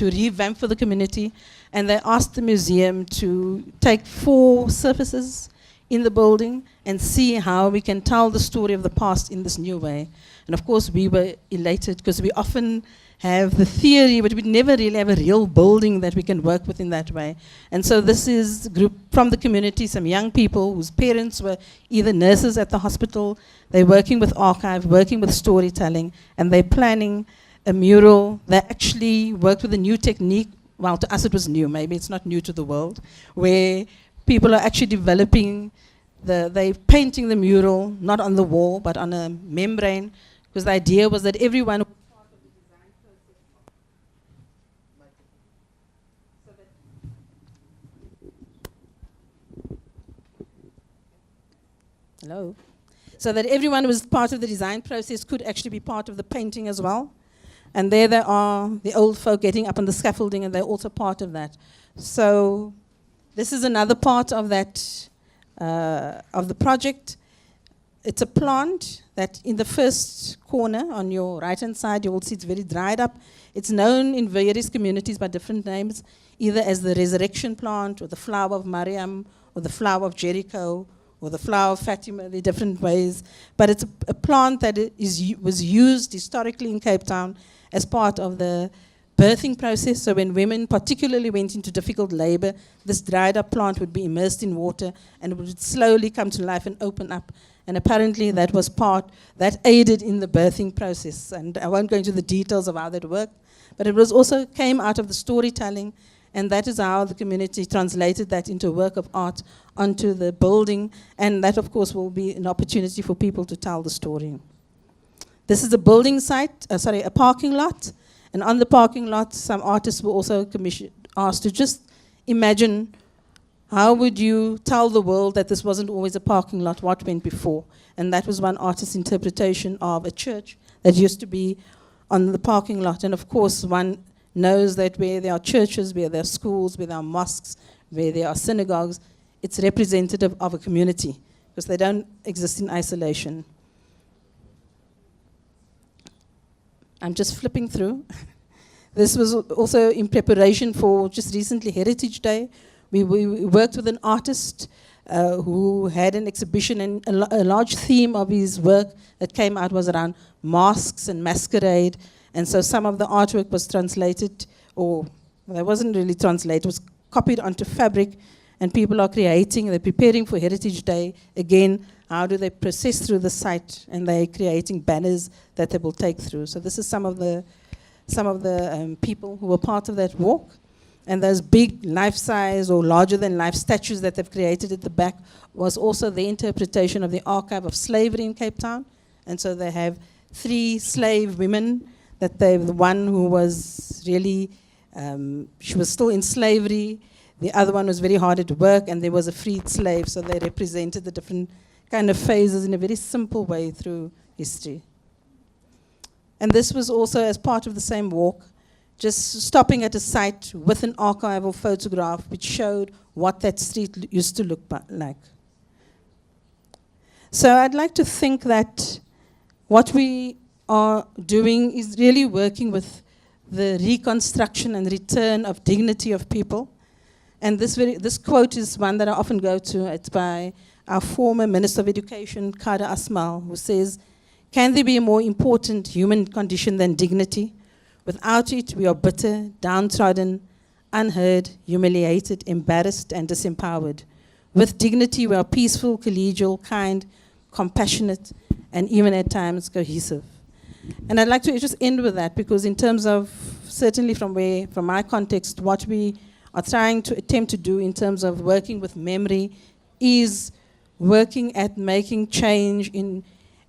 revamp for the community. And they asked the museum to take 4 surfaces in the building and see how we can tell the story of the past in this new way. And of course we were elated because we often have the theory, but we never really have a real building that we can work with in that way. And so this is a group from the community, some young people whose parents were either nurses at the hospital, they're working with archive, working with storytelling, and they're planning a mural. They actually worked with a new technique. Well, to us it was new, maybe it's not new to the world, where people are actually developing, they're painting the mural, not on the wall, but on a membrane, because the idea was that everyone was part of the design process. Hello? So that everyone who was part of the design process could actually be part of the painting as well. And there they are, the old folk getting up on the scaffolding, and they're also part of that. So this is another part of that, of the project. It's a plant that in the first corner on your right-hand side, you will see it's very dried up. It's known in various communities by different names, either as the resurrection plant, or the flower of Mariam, or the flower of Jericho, or the flower of Fatima. There are different ways. But it's a plant that was used historically in Cape Town as part of the birthing process. So when women particularly went into difficult labor, this dried up plant would be immersed in water and it would slowly come to life and open up. And apparently that was that aided in the birthing process. And I won't go into the details of how that worked, but it was also came out of the storytelling, and that is how the community translated that into a work of art onto the building, and that of course will be an opportunity for people to tell the story. This is a building site, a parking lot, and on the parking lot some artists were also asked to just imagine how would you tell the world that this wasn't always a parking lot, what went before? And that was one artist's interpretation of a church that used to be on the parking lot. And of course, one knows that where there are churches, where there are schools, where there are mosques, where there are synagogues, it's representative of a community because they don't exist in isolation. I'm just flipping through. This was also in preparation for just recently Heritage Day. We worked with an artist who had an exhibition, and a large theme of his work that came out was around masks and masquerade. And so some of the artwork was translated, or well, it wasn't really translated, it was copied onto fabric, and people are creating, they're preparing for Heritage Day. Again, how do they process through the site? And they're creating banners that they will take through. So this is some of the people who were part of that walk. And those big life-size or larger-than-life statues that they've created at the back was also the interpretation of the archive of slavery in Cape Town. And so they have 3 slave women, the one who was really, she was still in slavery, the other one was very hard at work, and there was a freed slave, so they represented the different kind of phases in a very simple way through history. And this was also as part of the same walk, just stopping at a site with an archival photograph which showed what that street used to look like. So I'd like to think that what we are doing is really working with the reconstruction and return of dignity of people. And this quote is one that I often go to. It's by our former Minister of Education, Kada Asmal, who says, "Can there be a more important human condition than dignity? Without it, we are bitter, downtrodden, unheard, humiliated, embarrassed, and disempowered. With dignity, we are peaceful, collegial, kind, compassionate, and even at times cohesive." And I'd like to just end with that, because in terms of, certainly from my context, what we are trying to attempt to do in terms of working with memory is working at making change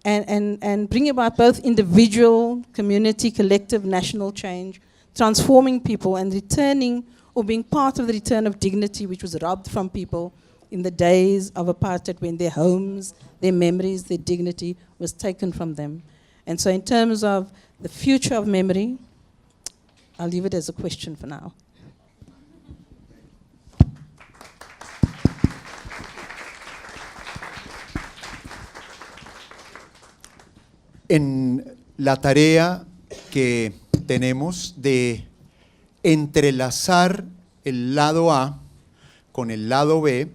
and bring about both individual, community, collective, national change, transforming people and returning or being part of the return of dignity which was robbed from people in the days of apartheid, when their homes, their memories, their dignity was taken from them. And so in terms of the future of memory, I'll leave it as a question for now. En la tarea que tenemos de entrelazar el lado A con el lado B,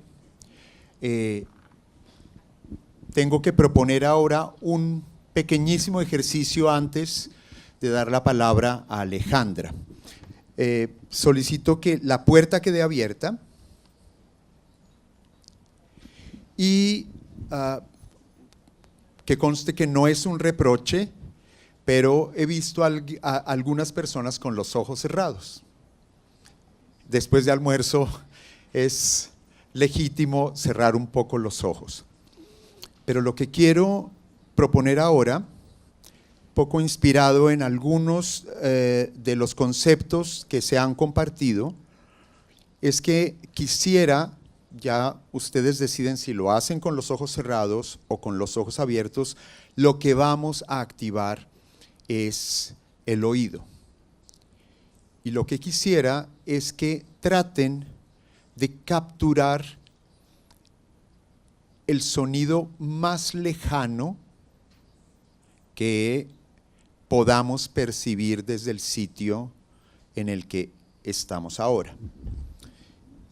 tengo que proponer ahora un pequeñísimo ejercicio antes de dar la palabra a Alejandra. Solicito que la puerta quede abierta y que conste que no es un reproche, pero he visto a algunas personas con los ojos cerrados. Después de almuerzo es legítimo cerrar un poco los ojos. Pero lo que quiero proponer ahora, poco inspirado en algunos de los conceptos que se han compartido, es que quisiera, ya ustedes deciden si lo hacen con los ojos cerrados o con los ojos abiertos, lo que vamos a activar es el oído. Y lo que quisiera es que traten de capturar el sonido más lejano que podamos percibir desde el sitio en el que estamos ahora.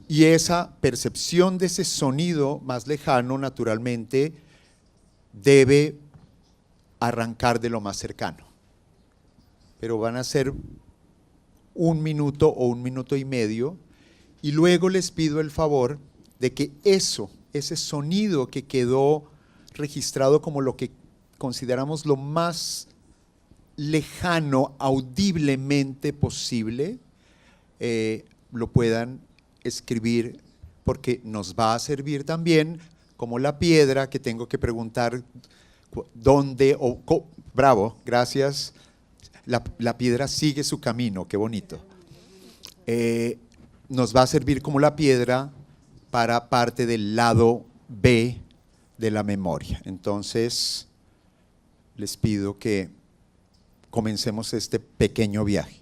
Y esa percepción de ese sonido más lejano, naturalmente, debe arrancar de lo más cercano. Pero van a ser 1 minuto o 1 minuto y medio, y luego les pido el favor de que ese sonido que quedó registrado como lo que consideramos lo más lejano audiblemente posible, lo puedan escribir, porque nos va a servir también como la piedra que tengo que preguntar dónde bravo, gracias. La piedra sigue su camino, qué bonito. Nos va a servir como la piedra para parte del lado B de la memoria. Entonces, les pido que comencemos este pequeño viaje.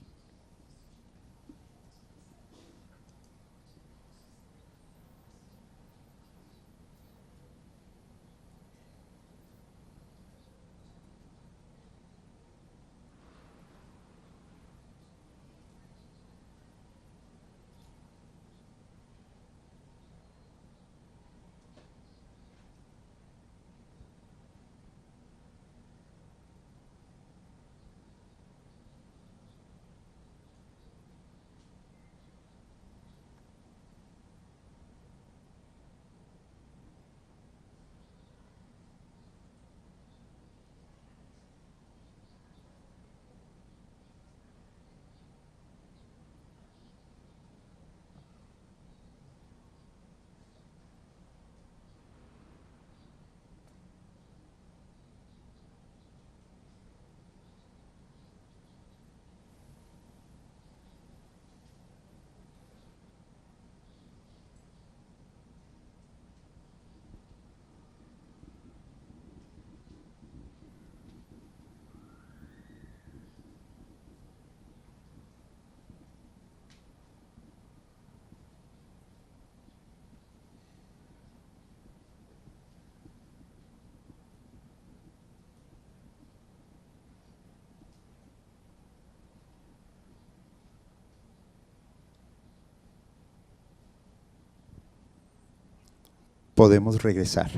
Podemos regresar.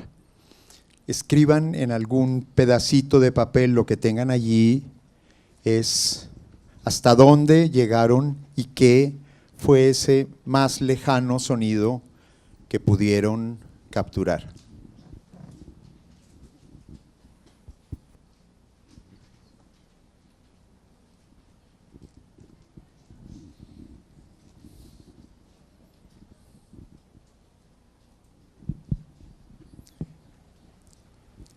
Escriban en algún pedacito de papel lo que tengan allí, es hasta dónde llegaron y qué fue ese más lejano sonido que pudieron capturar.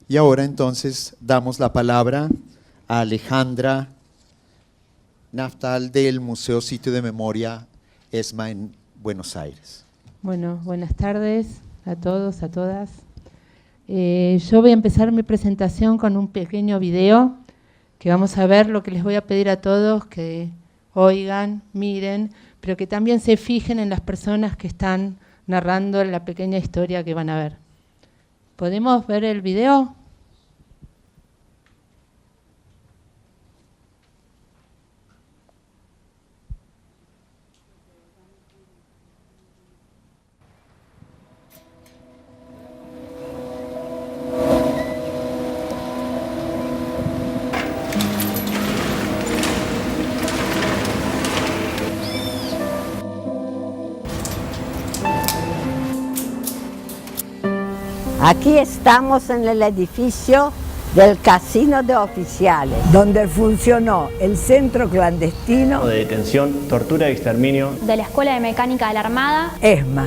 Y ahora entonces damos la palabra a Alejandra Naftal del Museo Sitio de Memoria ESMA en Buenos Aires. Bueno, buenas tardes a todos, a todas. Yo voy a empezar mi presentación con un pequeño video que vamos a ver. Lo que les voy a pedir a todos que oigan, miren, pero que también se fijen en las personas que están narrando la pequeña historia que van a ver. ¿Podemos ver el video? Aquí estamos en el edificio del Casino de Oficiales, donde funcionó el centro clandestino de detención, tortura y exterminio de la Escuela de Mecánica de la Armada, ESMA.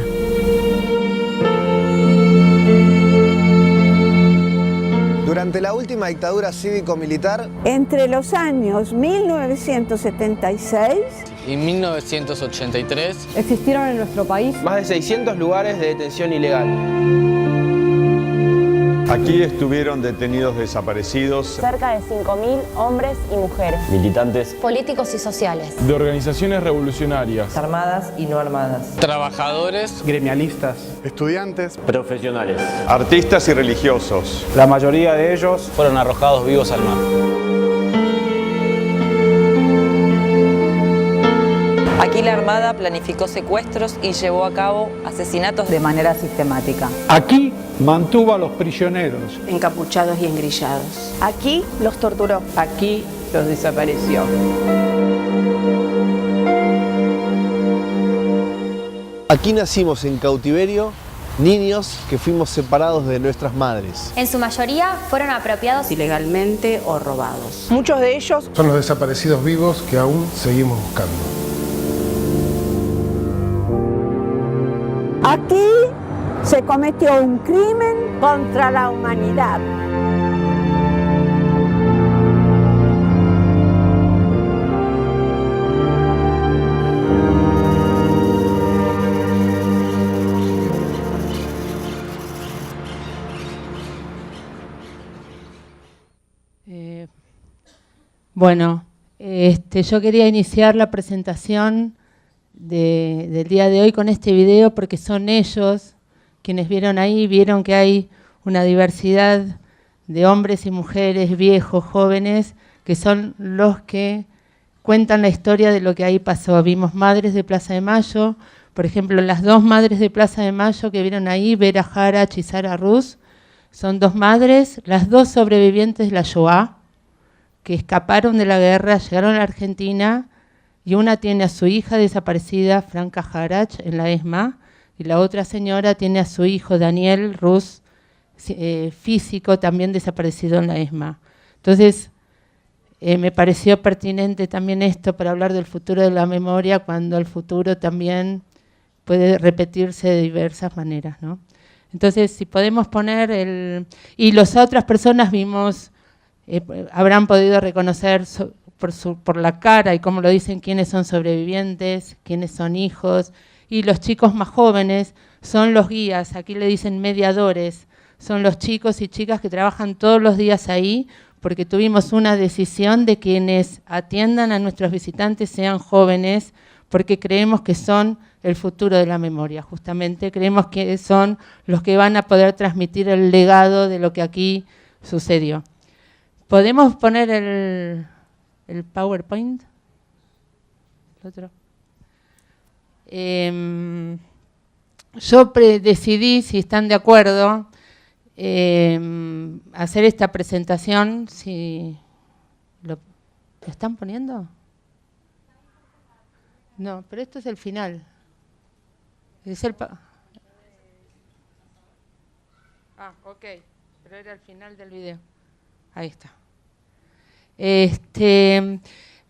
Durante la última dictadura cívico-militar, Entre los años 1976 y 1983 existieron en nuestro país más de 600 lugares de detención ilegal. Aquí estuvieron detenidos desaparecidos cerca de 5.000 hombres y mujeres, Militantes, políticos y sociales, de organizaciones revolucionarias, armadas y no armadas, trabajadores, Gremialistas, estudiantes, profesionales. artistas y religiosos. La mayoría de ellos fueron arrojados vivos al mar. Aquí la Armada planificó secuestros y llevó a cabo asesinatos de manera sistemática. Aquí mantuvo a los prisioneros, Encapuchados y engrillados. aquí los torturó. Aquí los desapareció. Aquí nacimos en cautiverio niños que fuimos separados de nuestras madres. En su mayoría fueron apropiados Ilegalmente o robados. Muchos de ellos Son los desaparecidos vivos que aún seguimos buscando. Aquí se cometió un crimen contra la humanidad. Bueno, yo quería iniciar la presentación del día de hoy con este video porque son ellos quienes vieron que hay una diversidad de hombres y mujeres, viejos, jóvenes, que son los que cuentan la historia de lo que ahí pasó. Vimos madres de Plaza de Mayo, por ejemplo, las dos madres de Plaza de Mayo que vieron ahí, Vera Jara y Sara Ruz, son dos madres, las dos sobrevivientes de la Shoah, que escaparon de la guerra, llegaron a la Argentina, y una tiene a su hija desaparecida, Franca Jarach, en la ESMA, y la otra señora tiene a su hijo, Daniel Ruz, físico, también desaparecido en la ESMA. Entonces, me pareció pertinente también esto para hablar del futuro de la memoria, cuando el futuro también puede repetirse de diversas maneras, ¿no? Entonces, si podemos poner y las otras personas vimos, habrán podido reconocer por la cara y cómo lo dicen quiénes son sobrevivientes, quiénes son hijos, y los chicos más jóvenes son los guías, aquí le dicen mediadores, son los chicos y chicas que trabajan todos los días ahí, porque tuvimos una decisión de quienes atiendan a nuestros visitantes sean jóvenes, porque creemos que son el futuro de la memoria, justamente creemos que son los que van a poder transmitir el legado de lo que aquí sucedió. ¿Podemos poner el PowerPoint? ¿El otro? Yo decidí, si están de acuerdo, hacer esta presentación. Si ¿Lo están poniendo? No, pero esto es el final. Es ok, pero era el final del video. Ahí está.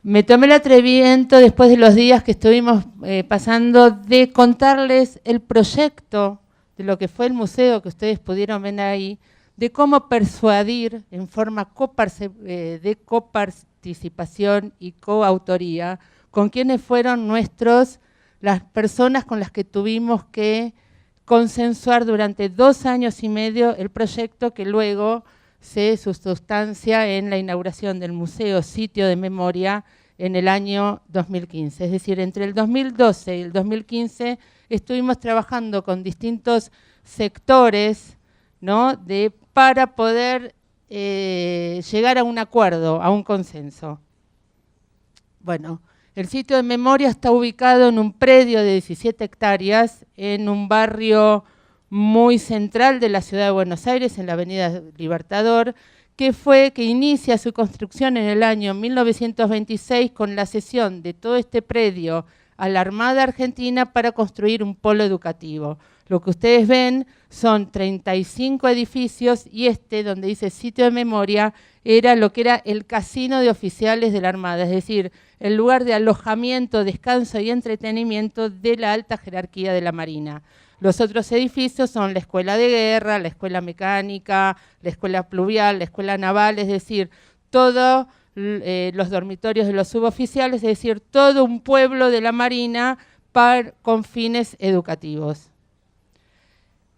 Me tomé el atrevimiento, después de los días que estuvimos pasando, de contarles el proyecto de lo que fue el museo que ustedes pudieron ver ahí, de cómo persuadir en forma de coparticipación y coautoría con quienes fueron las personas con las que tuvimos que consensuar durante 2 años y medio el proyecto que luego se sustancia en la inauguración del Museo Sitio de Memoria en el año 2015. Es decir, entre el 2012 y el 2015 estuvimos trabajando con distintos sectores, ¿no?, para poder llegar a un acuerdo, a un consenso. Bueno, el Sitio de Memoria está ubicado en un predio de 17 hectáreas en un barrio muy central de la ciudad de Buenos Aires, en la avenida Libertador, que inicia su construcción en el año 1926 con la cesión de todo este predio a la Armada Argentina para construir un polo educativo. Lo que ustedes ven son 35 edificios y donde dice Sitio de Memoria, era lo que era el casino de oficiales de la Armada, es decir, el lugar de alojamiento, descanso y entretenimiento de la alta jerarquía de la Marina. Los otros edificios son la Escuela de Guerra, la Escuela Mecánica, la Escuela Pluvial, la Escuela Naval, es decir, todos los dormitorios de los suboficiales, es decir, todo un pueblo de la Marina con fines educativos.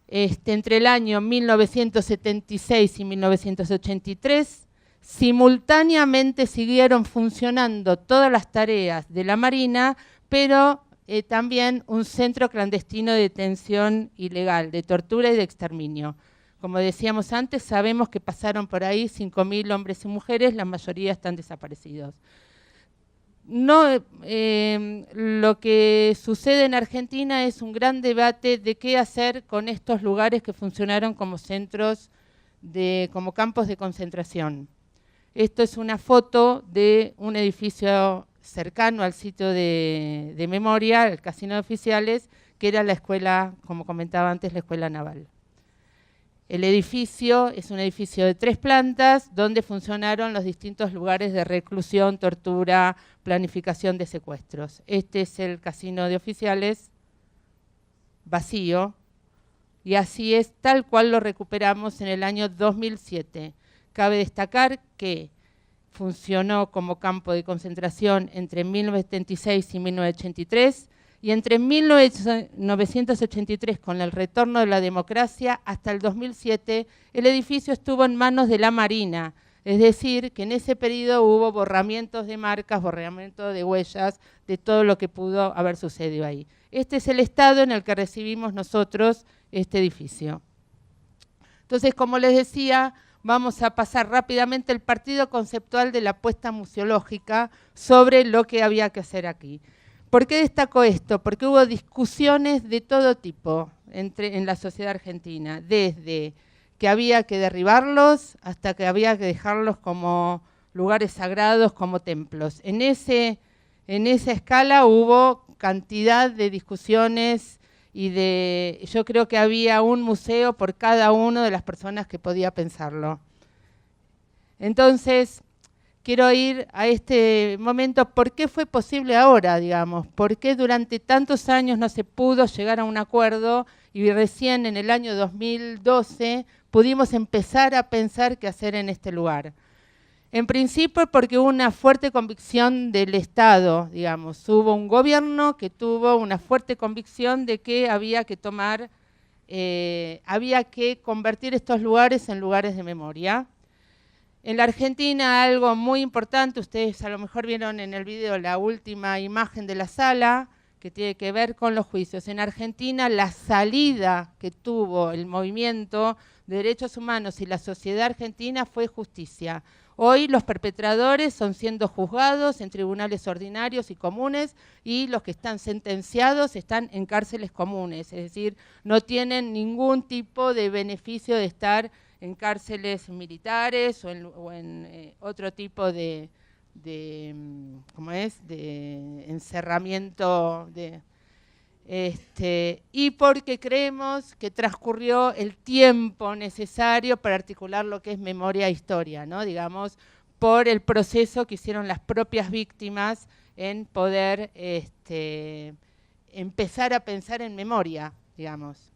Entre el año 1976 y 1983, simultáneamente siguieron funcionando todas las tareas de la Marina, pero también un centro clandestino de detención ilegal, de tortura y de exterminio. Como decíamos antes, sabemos que pasaron por ahí 5.000 hombres y mujeres, la mayoría están desaparecidos. Lo que sucede en Argentina es un gran debate de qué hacer con estos lugares que funcionaron como centros, como campos de concentración. Esto es una foto de un edificio cercano al sitio de memoria, el Casino de Oficiales, que era la escuela, como comentaba antes, la Escuela Naval. El edificio es un edificio de 3 plantas donde funcionaron los distintos lugares de reclusión, tortura, planificación de secuestros. Este es el Casino de Oficiales, vacío, y así es tal cual lo recuperamos en el año 2007. Cabe destacar que funcionó como campo de concentración entre 1976 y 1983, y entre 1983, con el retorno de la democracia, hasta el 2007, el edificio estuvo en manos de la Marina. Es decir, que en ese periodo hubo borramientos de marcas, borramientos de huellas, de todo lo que pudo haber sucedido ahí. Este es el estado en el que recibimos nosotros este edificio. Entonces, como les decía, vamos a pasar rápidamente el partido conceptual de la apuesta museológica sobre lo que había que hacer aquí. ¿Por qué destaco esto? Porque hubo discusiones de todo tipo en la sociedad argentina, desde que había que derribarlos hasta que había que dejarlos como lugares sagrados, como templos. En esa escala hubo cantidad de discusiones y yo creo que había un museo por cada una de las personas que podía pensarlo. Entonces, quiero ir a este momento, ¿por qué fue posible ahora, digamos? ¿Por qué durante tantos años no se pudo llegar a un acuerdo y recién en el año 2012 pudimos empezar a pensar qué hacer en este lugar? En principio porque hubo una fuerte convicción del Estado, digamos. Hubo un gobierno que tuvo una fuerte convicción de que había que convertir estos lugares en lugares de memoria. En la Argentina algo muy importante, ustedes a lo mejor vieron en el video la última imagen de la sala, que tiene que ver con los juicios. En Argentina la salida que tuvo el movimiento de derechos humanos y la sociedad argentina fue justicia. Hoy los perpetradores son siendo juzgados en tribunales ordinarios y comunes y los que están sentenciados están en cárceles comunes, es decir, no tienen ningún tipo de beneficio de estar en cárceles militares o en otro tipo de encerramiento. Y porque creemos que transcurrió el tiempo necesario para articular lo que es memoria e historia, ¿no? Digamos, por el proceso que hicieron las propias víctimas en poder empezar a pensar en memoria, digamos.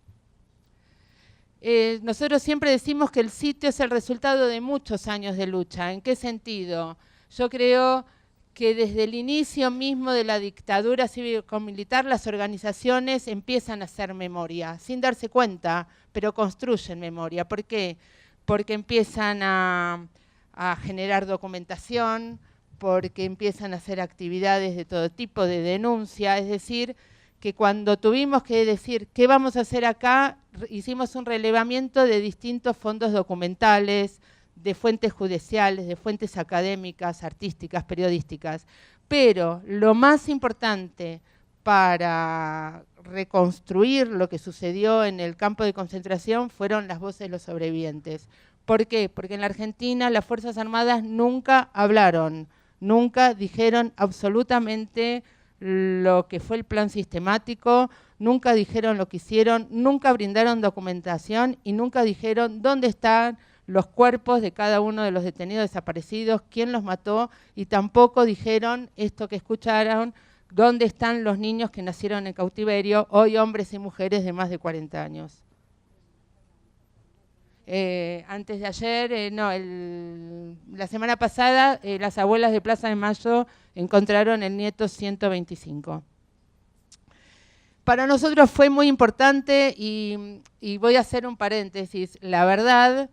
Nosotros siempre decimos que el sitio es el resultado de muchos años de lucha. ¿En qué sentido? Yo creo que desde el inicio mismo de la dictadura cívico-militar las organizaciones empiezan a hacer memoria, sin darse cuenta, pero construyen memoria. ¿Por qué? Porque empiezan a generar documentación, porque empiezan a hacer actividades de todo tipo de denuncia, es decir, que cuando tuvimos que decir qué vamos a hacer acá, hicimos un relevamiento de distintos fondos documentales, de fuentes judiciales, de fuentes académicas, artísticas, periodísticas. Pero lo más importante para reconstruir lo que sucedió en el campo de concentración fueron las voces de los sobrevivientes. ¿Por qué? Porque en la Argentina las Fuerzas Armadas nunca hablaron, nunca dijeron absolutamente lo que fue el plan sistemático, nunca dijeron lo que hicieron, nunca brindaron documentación y nunca dijeron dónde están los cuerpos de cada uno de los detenidos desaparecidos, quién los mató, y tampoco dijeron esto que escucharon, dónde están los niños que nacieron en cautiverio, hoy hombres y mujeres de más de 40 años. Antes de ayer, la semana pasada, las abuelas de Plaza de Mayo encontraron el nieto 125. Para nosotros fue muy importante y voy a hacer un paréntesis. La verdad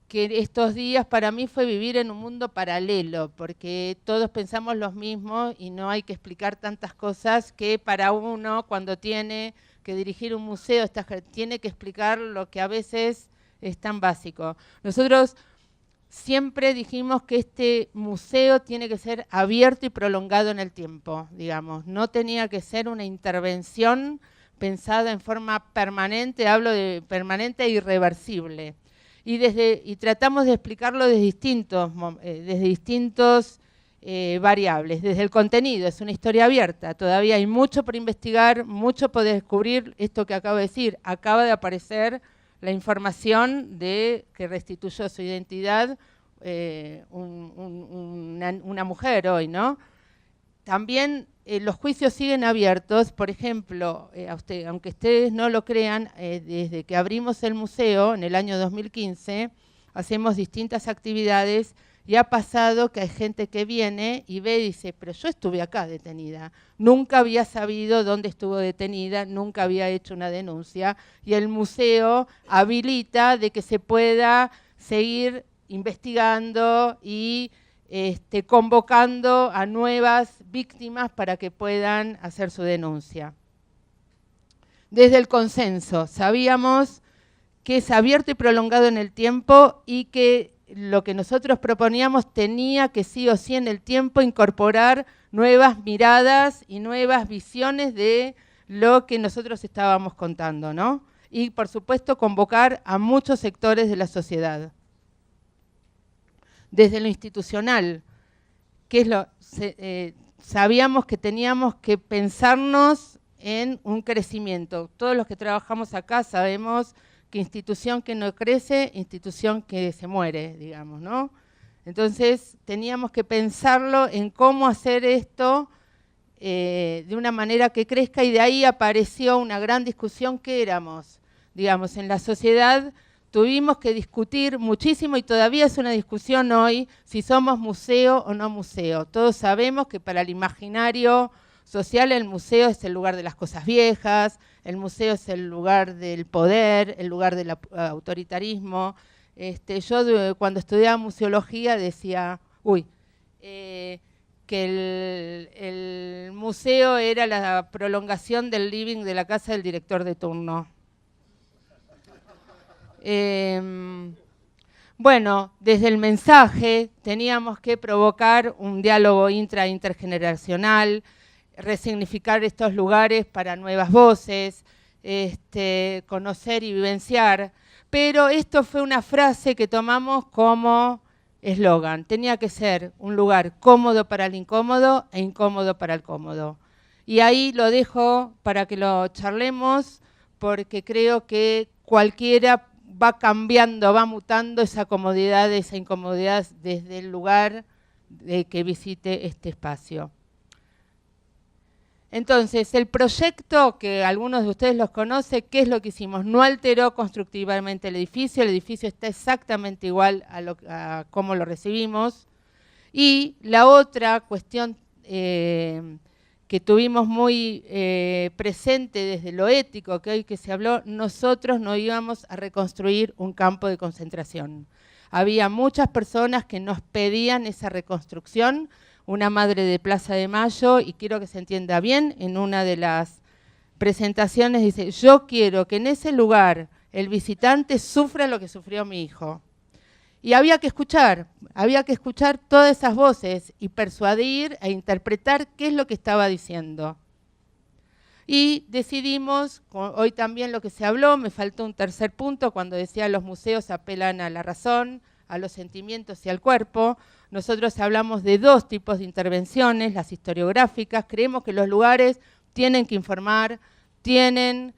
que estos días para mí fue vivir en un mundo paralelo, porque todos pensamos lo mismo y no hay que explicar tantas cosas que para uno cuando tiene que dirigir un museo tiene que explicar lo que a veces es tan básico. Nosotros siempre dijimos que este museo tiene que ser abierto y prolongado en el tiempo, digamos. No tenía que ser una intervención pensada en forma permanente, hablo de permanente e irreversible. Y tratamos de explicarlo desde distintos variables. Desde el contenido, es una historia abierta, todavía hay mucho por investigar, mucho por descubrir. Esto que acabo de decir, acaba de aparecer la información de que restituyó su identidad una mujer hoy, ¿no? También los juicios siguen abiertos. Por ejemplo, aunque ustedes no lo crean, desde que abrimos el museo en el año 2015, hacemos distintas actividades y ha pasado que hay gente que viene y ve y dice, pero yo estuve acá detenida, nunca había sabido dónde estuvo detenida, nunca había hecho una denuncia, y el museo habilita de que se pueda seguir investigando y convocando a nuevas víctimas para que puedan hacer su denuncia. Desde el consenso, sabíamos que es abierto y prolongado en el tiempo y que lo que nosotros proponíamos tenía que sí o sí en el tiempo incorporar nuevas miradas y nuevas visiones de lo que nosotros estábamos contando, ¿no? Y por supuesto convocar a muchos sectores de la sociedad. Desde lo institucional, sabíamos que teníamos que pensarnos en un crecimiento. Todos los que trabajamos acá sabemos que institución que no crece, institución que se muere, digamos, ¿no? Entonces teníamos que pensarlo en cómo hacer esto de una manera que crezca, y de ahí apareció una gran discusión. ¿Qué éramos? Digamos, en la sociedad tuvimos que discutir muchísimo, y todavía es una discusión hoy, si somos museo o no museo. Todos sabemos que para el imaginario social el museo es el lugar de las cosas viejas, el museo es el lugar del poder, el lugar del autoritarismo. Yo cuando estudiaba museología decía, que el museo era la prolongación del living de la casa del director de turno. Bueno, desde el mensaje teníamos que provocar un diálogo intergeneracional, resignificar estos lugares para nuevas voces, conocer y vivenciar. Pero esto fue una frase que tomamos como eslogan. Tenía que ser un lugar cómodo para el incómodo e incómodo para el cómodo. Y ahí lo dejo para que lo charlemos, porque creo que cualquiera va cambiando, va mutando esa comodidad, esa incomodidad desde el lugar de que visite este espacio. Entonces, el proyecto, que algunos de ustedes los conocen, ¿qué es lo que hicimos? No alteró constructivamente el edificio está exactamente igual a cómo lo recibimos. Y la otra cuestión que tuvimos muy presente desde lo ético, que hoy que se habló, nosotros no íbamos a reconstruir un campo de concentración. Había muchas personas que nos pedían esa reconstrucción. Una madre de Plaza de Mayo, y quiero que se entienda bien, en una de las presentaciones dice, yo quiero que en ese lugar el visitante sufra lo que sufrió mi hijo. Y había que escuchar todas esas voces y persuadir e interpretar qué es lo que estaba diciendo. Y decidimos, hoy también lo que se habló, me faltó un tercer punto, cuando decía los museos apelan a la razón, a los sentimientos y al cuerpo. Nosotros hablamos de dos tipos de intervenciones, las historiográficas. Creemos que los lugares tienen que informar, tienen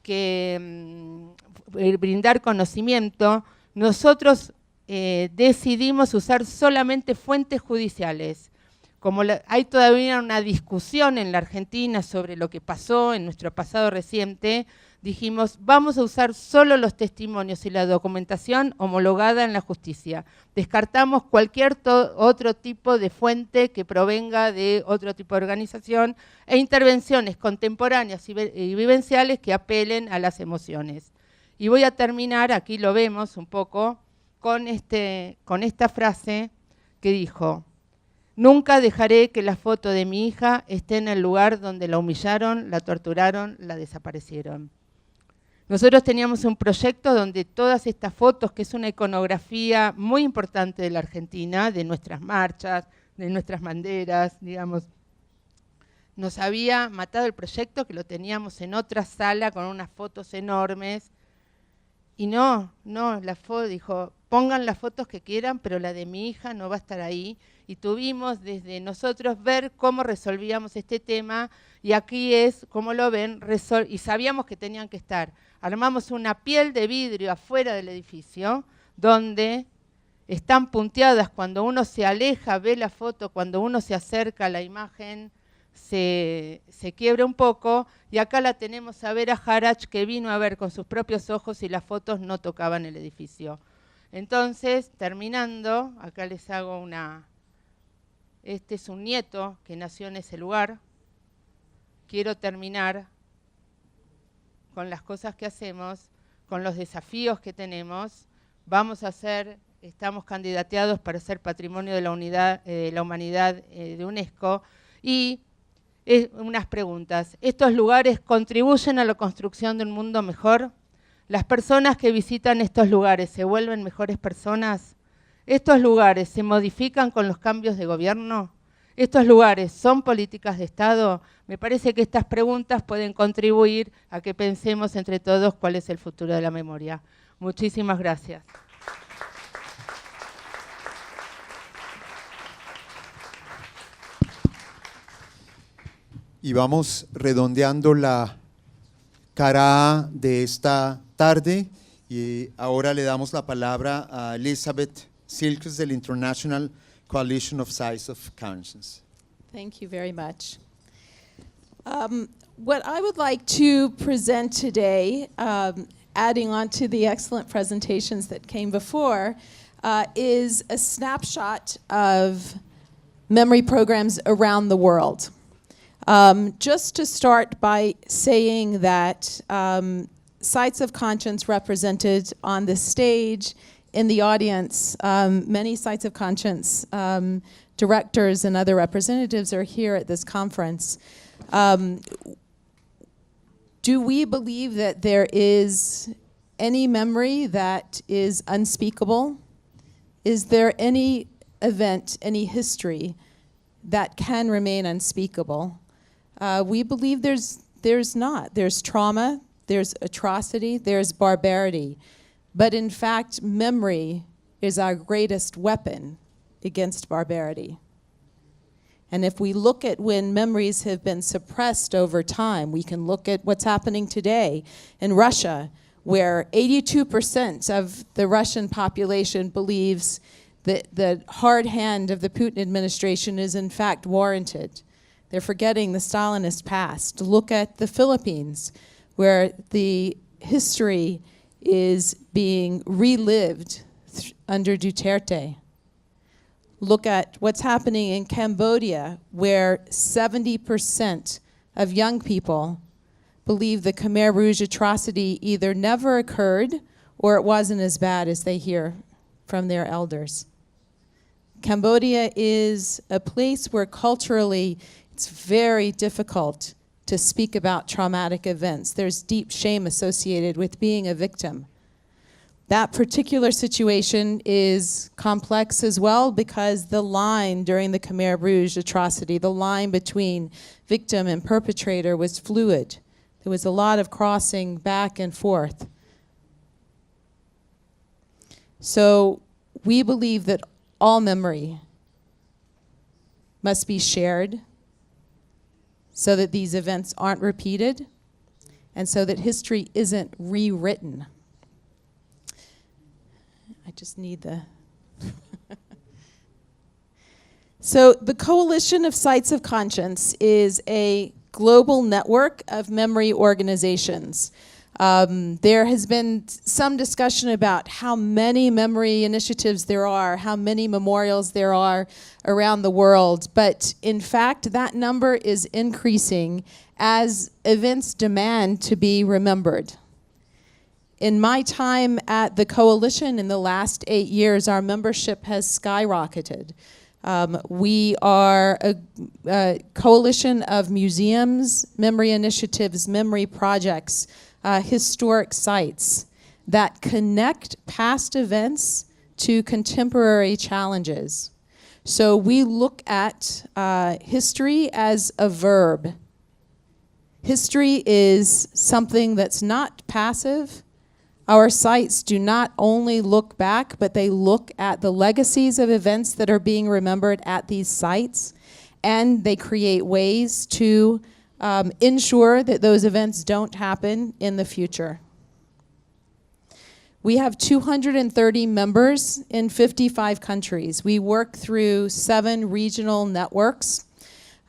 que brindar conocimiento. Nosotros decidimos usar solamente fuentes judiciales. Como hay todavía una discusión en la Argentina sobre lo que pasó en nuestro pasado reciente, dijimos, vamos a usar solo los testimonios y la documentación homologada en la justicia. Descartamos cualquier otro tipo de fuente que provenga de otro tipo de organización e intervenciones contemporáneas y vivenciales que apelen a las emociones. Y voy a terminar, aquí lo vemos un poco, con esta frase que dijo, nunca dejaré que la foto de mi hija esté en el lugar donde la humillaron, la torturaron, la desaparecieron. Nosotros teníamos un proyecto donde todas estas fotos, que es una iconografía muy importante de la Argentina, de nuestras marchas, de nuestras banderas, digamos, nos había matado el proyecto, que lo teníamos en otra sala con unas fotos enormes. Y no, la foto, dijo, pongan las fotos que quieran, pero la de mi hija no va a estar ahí. Y tuvimos desde nosotros ver cómo resolvíamos este tema, y aquí es, como lo ven, y sabíamos que tenían que estar. Armamos una piel de vidrio afuera del edificio, donde están punteadas, cuando uno se aleja, ve la foto, cuando uno se acerca a la imagen, se quiebra un poco, y acá la tenemos a Vera Harach, que vino a ver con sus propios ojos y las fotos no tocaban el edificio. Entonces, terminando, acá les hago una... Este es un nieto que nació en ese lugar. Quiero terminar con las cosas que hacemos, con los desafíos que tenemos. Estamos candidateados para ser Patrimonio de la Humanidad de UNESCO. Y unas preguntas. ¿Estos lugares contribuyen a la construcción de un mundo mejor? ¿Las personas que visitan estos lugares se vuelven mejores personas? ¿Estos lugares se modifican con los cambios de gobierno? ¿Estos lugares son políticas de Estado? Me parece que estas preguntas pueden contribuir a que pensemos entre todos cuál es el futuro de la memoria. Muchísimas gracias. Y vamos redondeando la cara A de esta tarde, y ahora le damos la palabra a Elizabeth Silkes del International Coalition of Sites of Conscience. Thank you very much. What I would like to present today, adding on to the excellent presentations that came before, is a snapshot of memory programs around the world. Just to start by saying that Sites of Conscience represented on the stage, in the audience, many Sites of Conscience directors and other representatives are here at this conference. Do we believe that there is any memory that is unspeakable? Is there any event, any history that can remain unspeakable? We believe there's not. There's trauma, there's atrocity, there's barbarity. But in fact, memory is our greatest weapon against barbarity. And if we look at when memories have been suppressed over time, we can look at what's happening today in Russia, where 82% of the Russian population believes that the hard hand of the Putin administration is in fact warranted. They're forgetting the Stalinist past. Look at the Philippines, where the history is being relived under Duterte. Look at what's happening in Cambodia, where 70% of young people believe the Khmer Rouge atrocity either never occurred or it wasn't as bad as they hear from their elders. Cambodia is a place where culturally it's very difficult to speak about traumatic events. There's deep shame associated with being a victim. That particular situation is complex as well because the line during the Khmer Rouge atrocity, the line between victim and perpetrator was fluid. There was a lot of crossing back and forth. So we believe that all memory must be shared so that these events aren't repeated and so that history isn't rewritten. I just need the... So the Coalition of Sites of Conscience is a global network of memory organizations. There has been some discussion about how many memory initiatives there are, how many memorials there are around the world, but in fact that number is increasing as events demand to be remembered. In my time at the Coalition in the last 8 years, our membership has skyrocketed. We are a coalition of museums, memory initiatives, memory projects, historic sites that connect past events to contemporary challenges. So we look at history as a verb. History is something that's not passive, Our sites do not only look back, but they look at the legacies of events that are being remembered at these sites, and they create ways to ensure that those events don't happen in the future. We have 230 members in 55 countries. We work through 7 regional networks.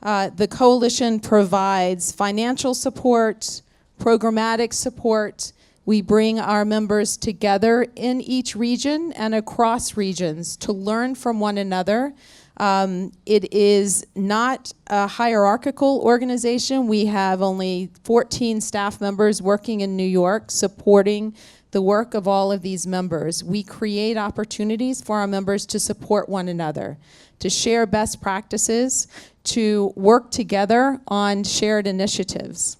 The coalition provides financial support, programmatic support. We bring our members together in each region and across regions to learn from one another. It is not a hierarchical organization. We have only 14 staff members working in New York supporting the work of all of these members. We create opportunities for our members to support one another, to share best practices, to work together on shared initiatives.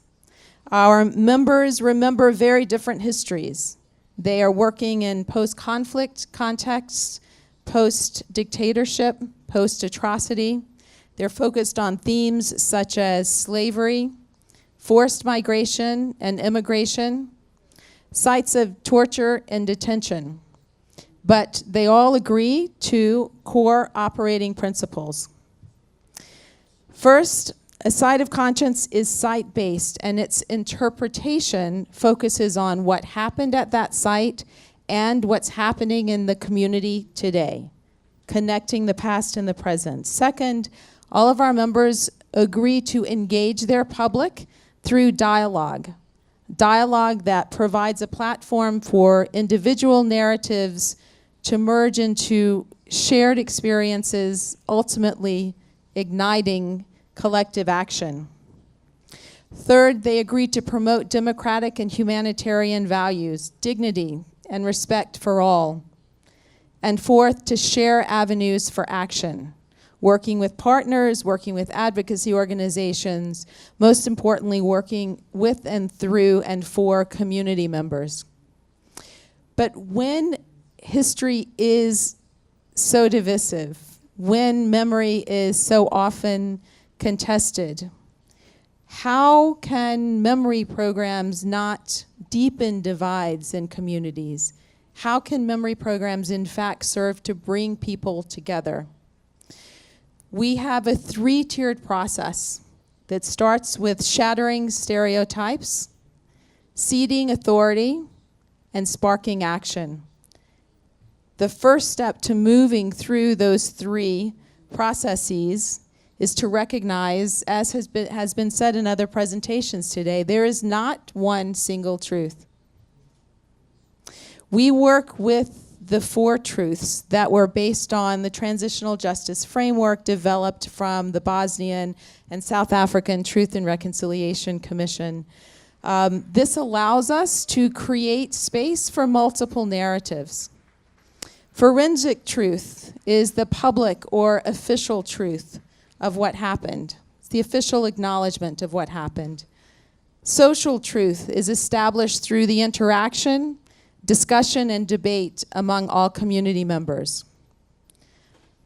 Our members remember very different histories. They are working in post-conflict contexts, post-dictatorship, post-atrocity. They're focused on themes such as slavery, forced migration and immigration, sites of torture and detention. But they all agree to core operating principles. First, a site of conscience is site-based, and its interpretation focuses on what happened at that site and what's happening in the community today, connecting the past and the present. Second, all of our members agree to engage their public through dialogue that provides a platform for individual narratives to merge into shared experiences, ultimately igniting collective action. Third, they agreed to promote democratic and humanitarian values, dignity, and respect for all. And fourth, to share avenues for action, working with partners, working with advocacy organizations, most importantly, working with and through and for community members. But when history is so divisive, when memory is so often contested, how can memory programs not deepen divides in communities? How can memory programs, in fact, serve to bring people together? We have a 3-tiered process that starts with shattering stereotypes, seeding authority, and sparking action. The first step to moving through those 3 processes is to recognize, as has been said in other presentations today, there is not one single truth. We work with the 4 truths that were based on the transitional justice framework developed from the Bosnian and South African Truth and Reconciliation Commission. This allows us to create space for multiple narratives. Forensic truth is the public or official truth of what happened. It's the official acknowledgement of what happened. Social truth is established through the interaction, discussion, and debate among all community members.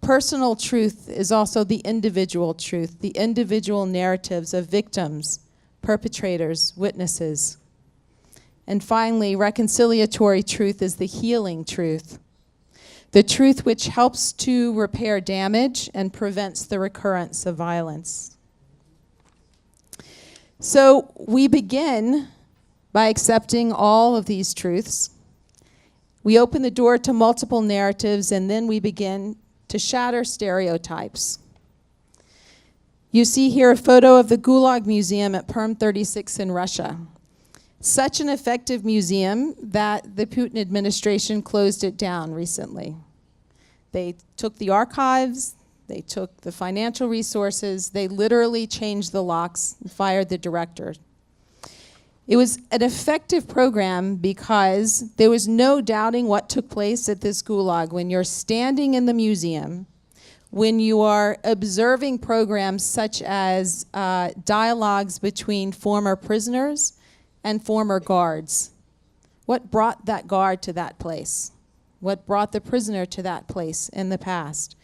Personal truth is also the individual truth, the individual narratives of victims, perpetrators, witnesses. And finally, reconciliatory truth is the healing truth, the truth which helps to repair damage and prevents the recurrence of violence. So we begin by accepting all of these truths. We open the door to multiple narratives, and then we begin to shatter stereotypes. You see here a photo of the Gulag Museum at Perm 36 in Russia. Such an effective museum that the Putin administration closed it down recently. They took the archives, they took the financial resources, they literally changed the locks and fired the director. It was an effective program because there was no doubting what took place at this Gulag. When you're standing in the museum, when you are observing programs such as dialogues between former prisoners and former guards. What brought that guard to that place? What brought the prisoner to that place in the past?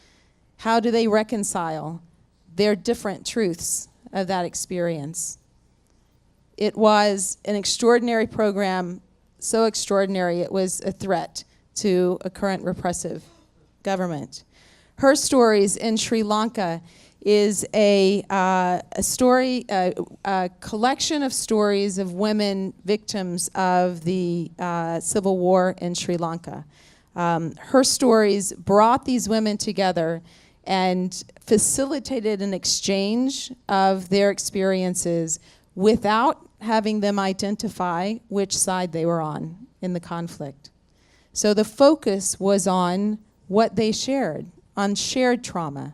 How do they reconcile their different truths of that experience? It was an extraordinary program so extraordinary it was a threat to a current repressive government. Her Stories in Sri Lanka is a collection of stories of women victims of the civil war in Sri Lanka. Her Stories brought these women together and facilitated an exchange of their experiences without having them identify which side they were on in the conflict. So the focus was on what they shared, on shared trauma.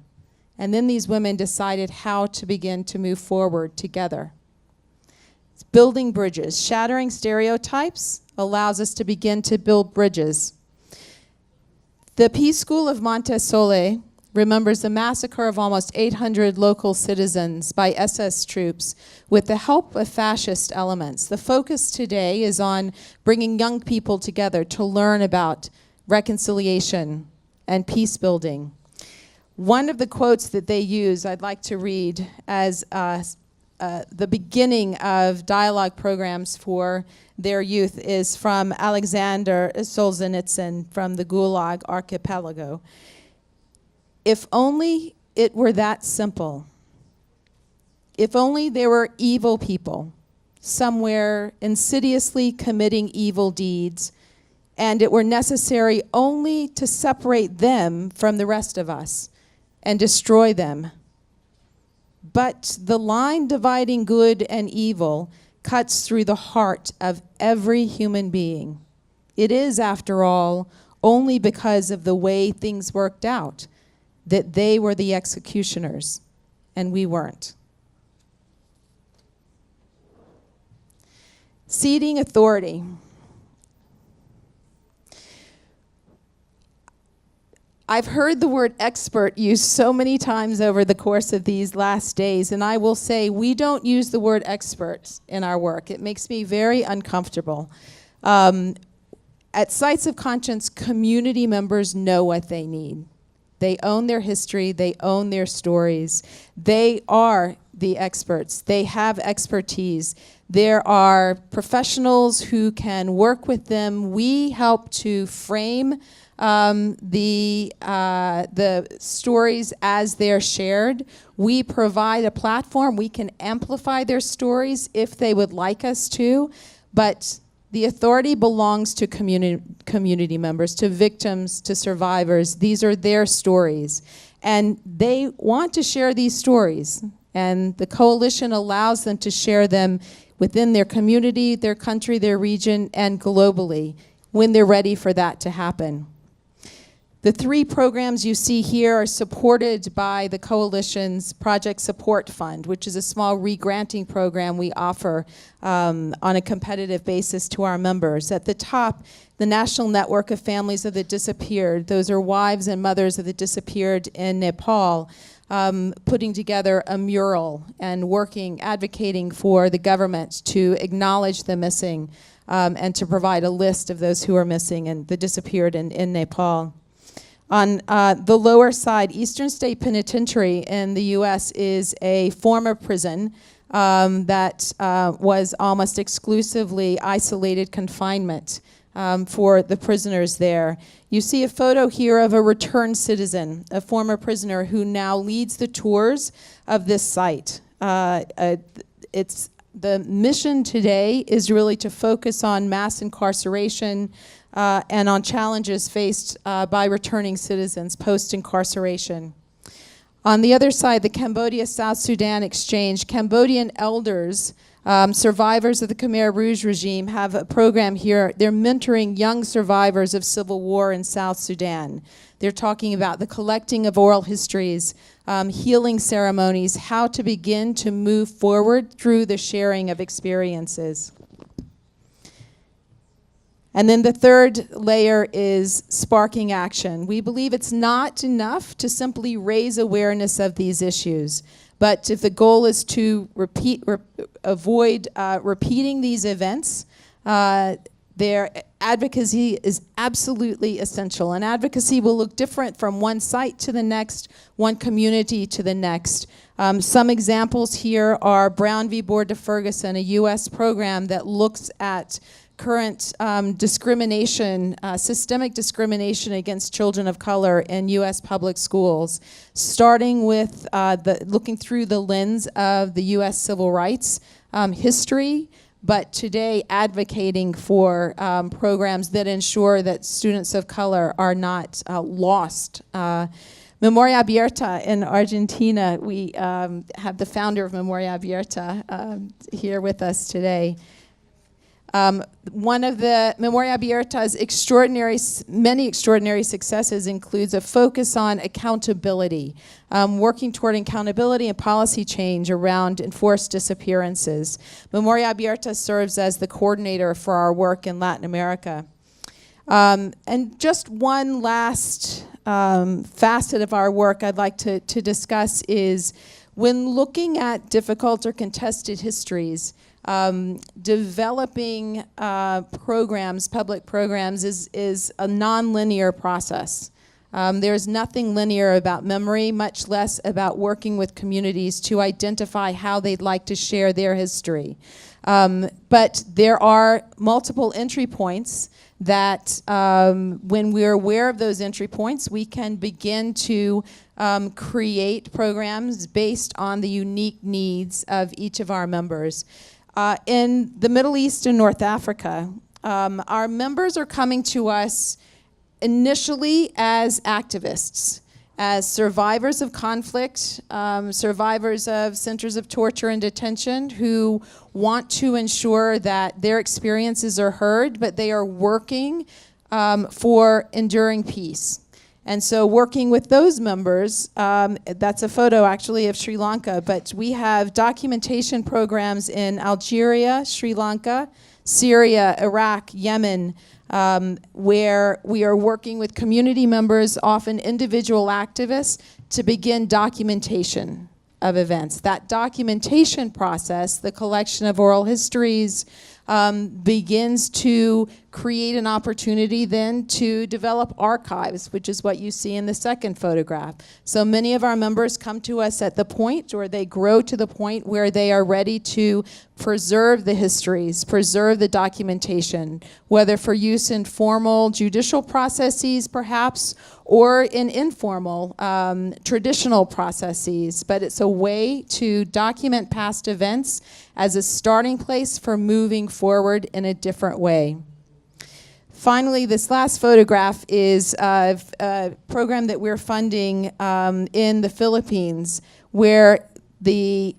And then these women decided how to begin to move forward together. It's building bridges. Shattering stereotypes allows us to begin to build bridges. The Peace School of Monte Sole remembers the massacre of almost 800 local citizens by SS troops with the help of fascist elements. The focus today is on bringing young people together to learn about reconciliation and peace building. One of the quotes that they use, I'd like to read as the beginning of dialogue programs for their youth, is from Alexander Solzhenitsyn from the Gulag Archipelago. If only it were that simple. If only there were evil people somewhere insidiously committing evil deeds, and it were necessary only to separate them from the rest of us and destroy them. But the line dividing good and evil cuts through the heart of every human being. It is, after all, only because of the way things worked out that they were the executioners and we weren't. Ceding authority. I've heard the word expert used so many times over the course of these last days, and I will say we don't use the word expert in our work. It makes me very uncomfortable. At Sites of Conscience, community members know what they need. They own their history, they own their stories. They are the experts. They have expertise. There are professionals who can work with them. We help to frame the stories as they're shared. We provide a platform. We can amplify their stories if they would like us to, but the authority belongs to community members, to victims, to survivors. These are their stories, and they want to share these stories, and the coalition allows them to share them within their community, their country, their region, and globally when they're ready for that to happen. The 3 programs you see here are supported by the Coalition's Project Support Fund, which is a small re-granting program we offer on a competitive basis to our members. At the top, the National Network of Families of the Disappeared. Those are wives and mothers of the disappeared in Nepal, putting together a mural and advocating for the government to acknowledge the missing and to provide a list of those who are missing and the disappeared in Nepal. On the lower side, Eastern State Penitentiary in the U.S. is a former prison that was almost exclusively isolated confinement for the prisoners there. You see a photo here of a returned citizen, a former prisoner who now leads the tours of this site. The mission today is really to focus on mass incarceration and on challenges faced by returning citizens post-incarceration. On the other side, the Cambodia-South Sudan exchange, Cambodian elders, survivors of the Khmer Rouge regime, have a program here. They're mentoring young survivors of civil war in South Sudan. They're talking about the collecting of oral histories, healing ceremonies, how to begin to move forward through the sharing of experiences. And then the third layer is sparking action. We believe it's not enough to simply raise awareness of these issues, but if the goal is to avoid repeating these events, their advocacy is absolutely essential. And advocacy will look different from one site to the next, one community to the next. Some examples here are Brown v. Board of Ferguson, a U.S. program that looks at current discrimination, systemic discrimination against children of color in U.S. public schools, starting with looking through the lens of the U.S. civil rights history, but today advocating for programs that ensure that students of color are not lost. Memoria Abierta in Argentina, we have the founder of Memoria Abierta here with us today. One of the Memoria Abierta's many extraordinary successes includes a focus on accountability, working toward accountability and policy change around enforced disappearances. Memoria Abierta serves as the coordinator for our work in Latin America. And just one last facet of our work I'd like to discuss is when looking at difficult or contested histories, developing programs, public programs, is a non-linear process. There's nothing linear about memory, much less about working with communities to identify how they'd like to share their history. But there are multiple entry points that when we're aware of those entry points, we can begin to create programs based on the unique needs of each of our members. In the Middle East and North Africa, our members are coming to us initially as activists, as survivors of conflict, survivors of centers of torture and detention who want to ensure that their experiences are heard, but they are working for enduring peace. And so working with those members, that's a photo actually of Sri Lanka, but we have documentation programs in Algeria, Sri Lanka, Syria, Iraq, Yemen, where we are working with community members, often individual activists, to begin documentation of events. That documentation process, the collection of oral histories, begins to create an opportunity then to develop archives, which is what you see in the second photograph. So many of our members come to us at the point, or they grow to the point where they are ready to preserve the histories, preserve the documentation, whether for use in formal judicial processes perhaps, or in informal traditional processes. But it's a way to document past events as a starting place for moving forward in a different way. Finally, this last photograph is a program that we're funding in the Philippines, where the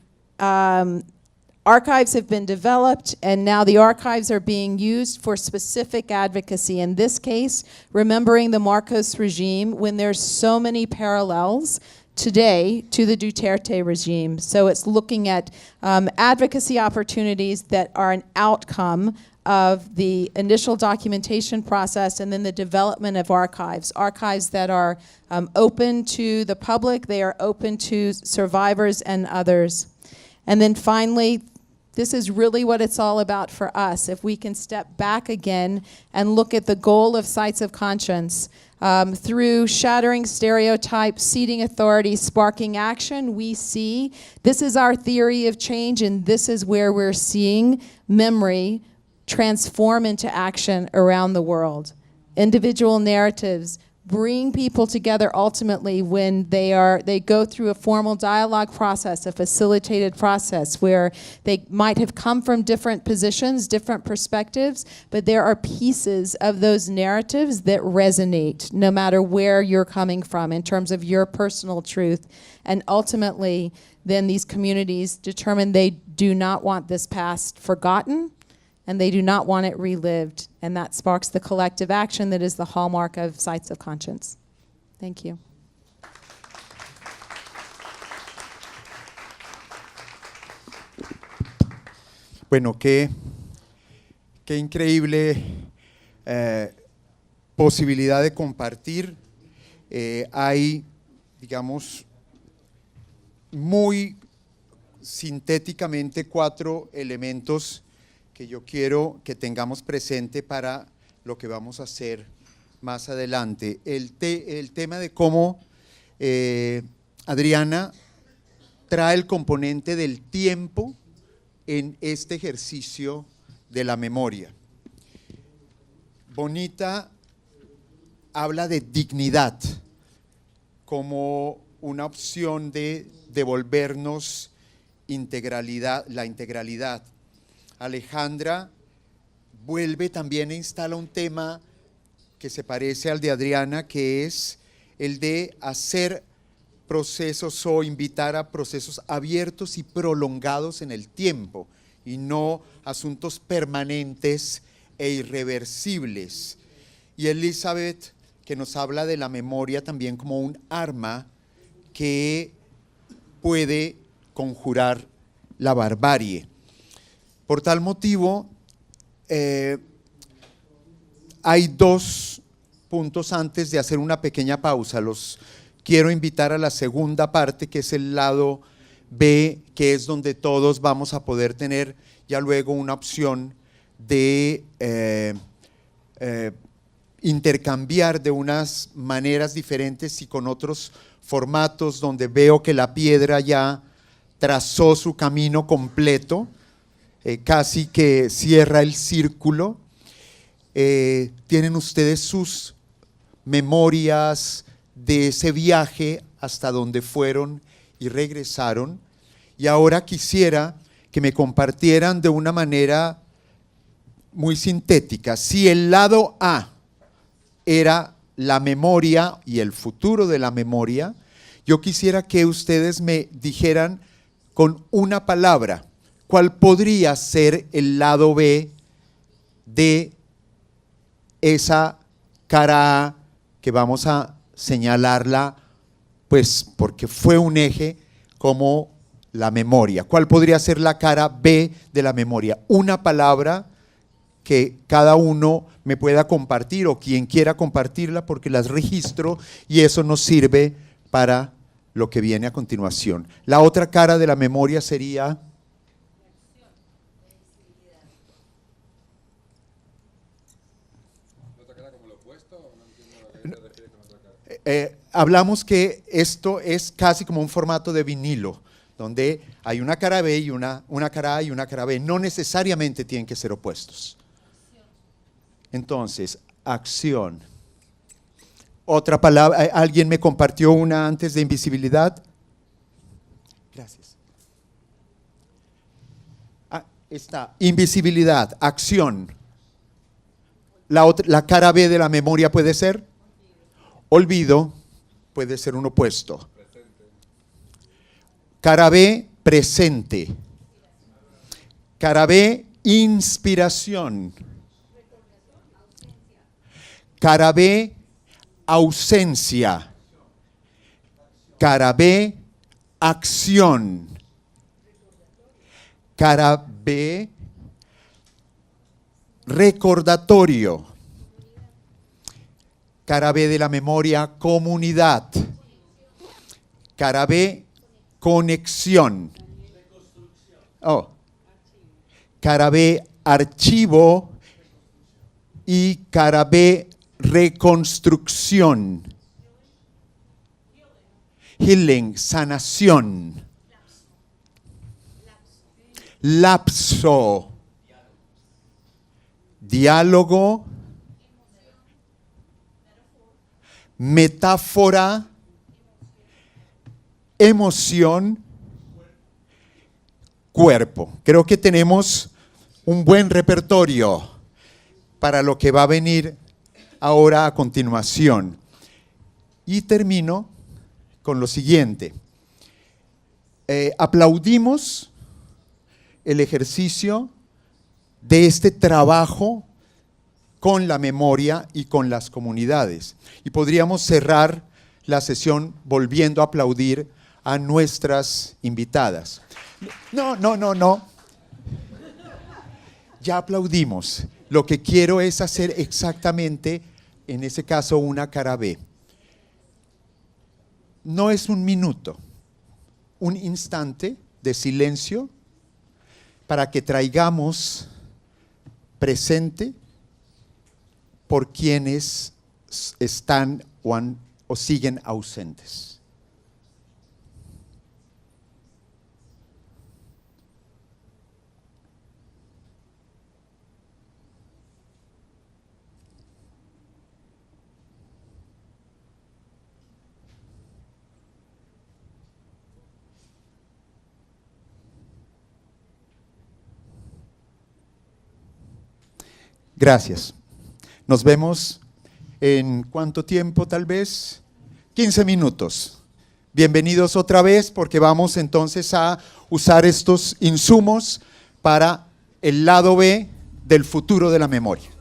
archives have been developed, and now the archives are being used for specific advocacy. In this case, remembering the Marcos regime, when there's so many parallels today to the Duterte regime. So it's looking at advocacy opportunities that are an outcome of the initial documentation process and then the development of archives that are open to the public, they are open to survivors and others. And then finally, this is really what it's all about for us. If we can step back again and look at the goal of Sites of Conscience, through shattering stereotypes, seeding authority, sparking action, we see this is our theory of change, and this is where we're seeing memory transform into action around the world. Individual narratives bring people together ultimately when they go through a formal dialogue process, a facilitated process where they might have come from different positions, different perspectives, but there are pieces of those narratives that resonate no matter where you're coming from in terms of your personal truth. And ultimately, then these communities determine they do not want this past forgotten, and they do not want it relived, and that sparks the collective action that is the hallmark of Sites of Conscience. Thank you. Bueno, qué increíble posibilidad de compartir. Hay, digamos, muy sintéticamente 4 elementos que yo quiero que tengamos presente para lo que vamos a hacer más adelante. El tema de cómo Adriana trae el componente del tiempo en este ejercicio de la memoria. Bonita habla de dignidad como una opción de devolvernos la integralidad. Alejandra vuelve también e instala un tema que se parece al de Adriana, que es el de hacer procesos o invitar a procesos abiertos y prolongados en el tiempo y no asuntos permanentes e irreversibles. Y Elizabeth, que nos habla de la memoria también como un arma que puede conjurar la barbarie. Por tal motivo, hay dos puntos antes de hacer una pequeña pausa. Los quiero invitar a la segunda parte, que es el lado B, que es donde todos vamos a poder tener ya luego una opción de intercambiar de unas maneras diferentes y con otros formatos, donde veo que la piedra ya trazó su camino completo, casi que cierra el círculo. Tienen ustedes sus memorias de ese viaje hasta donde fueron y regresaron, y ahora quisiera que me compartieran de una manera muy sintética. Si el lado A era la memoria y el futuro de la memoria, yo quisiera que ustedes me dijeran con una palabra cuál podría ser el lado B de esa cara A, que vamos a señalarla, pues porque fue un eje como la memoria. ¿Cuál podría ser la cara B de la memoria? Una palabra que cada uno me pueda compartir o quien quiera compartirla, porque las registro y eso nos sirve para lo que viene a continuación. La otra cara de la memoria sería hablamos que esto es casi como un formato de vinilo, donde hay una cara B y una cara A y una cara B. No necesariamente tienen que ser opuestos. Entonces, acción. Otra palabra, ¿alguien me compartió una antes de invisibilidad? Gracias. Está, invisibilidad, acción. La cara B de la memoria puede ser olvido, puede ser un opuesto. Cara B, presente. Cara B, inspiración. Cara B, ausencia. Cara B, acción. Cara B, recordatorio. Cara B de la memoria, comunidad. Cara B, conexión. Oh. Cara B, archivo. Y cara B, reconstrucción. Healing, sanación. Lapso. Diálogo. Metáfora. Emoción. Cuerpo. Creo que tenemos un buen repertorio para lo que va a venir ahora a continuación. Y termino con lo siguiente. Aplaudimos el ejercicio de este trabajo con la memoria y con las comunidades. Y podríamos cerrar la sesión volviendo a aplaudir a nuestras invitadas. No. Ya aplaudimos. Lo que quiero es hacer exactamente, en ese caso, una cara B. No es un minuto, un instante de silencio para que traigamos presente por quienes están o siguen ausentes. Gracias. Nos vemos en ¿cuánto tiempo tal vez? 15 minutos. Bienvenidos otra vez porque vamos entonces a usar estos insumos para el lado B del futuro de la memoria.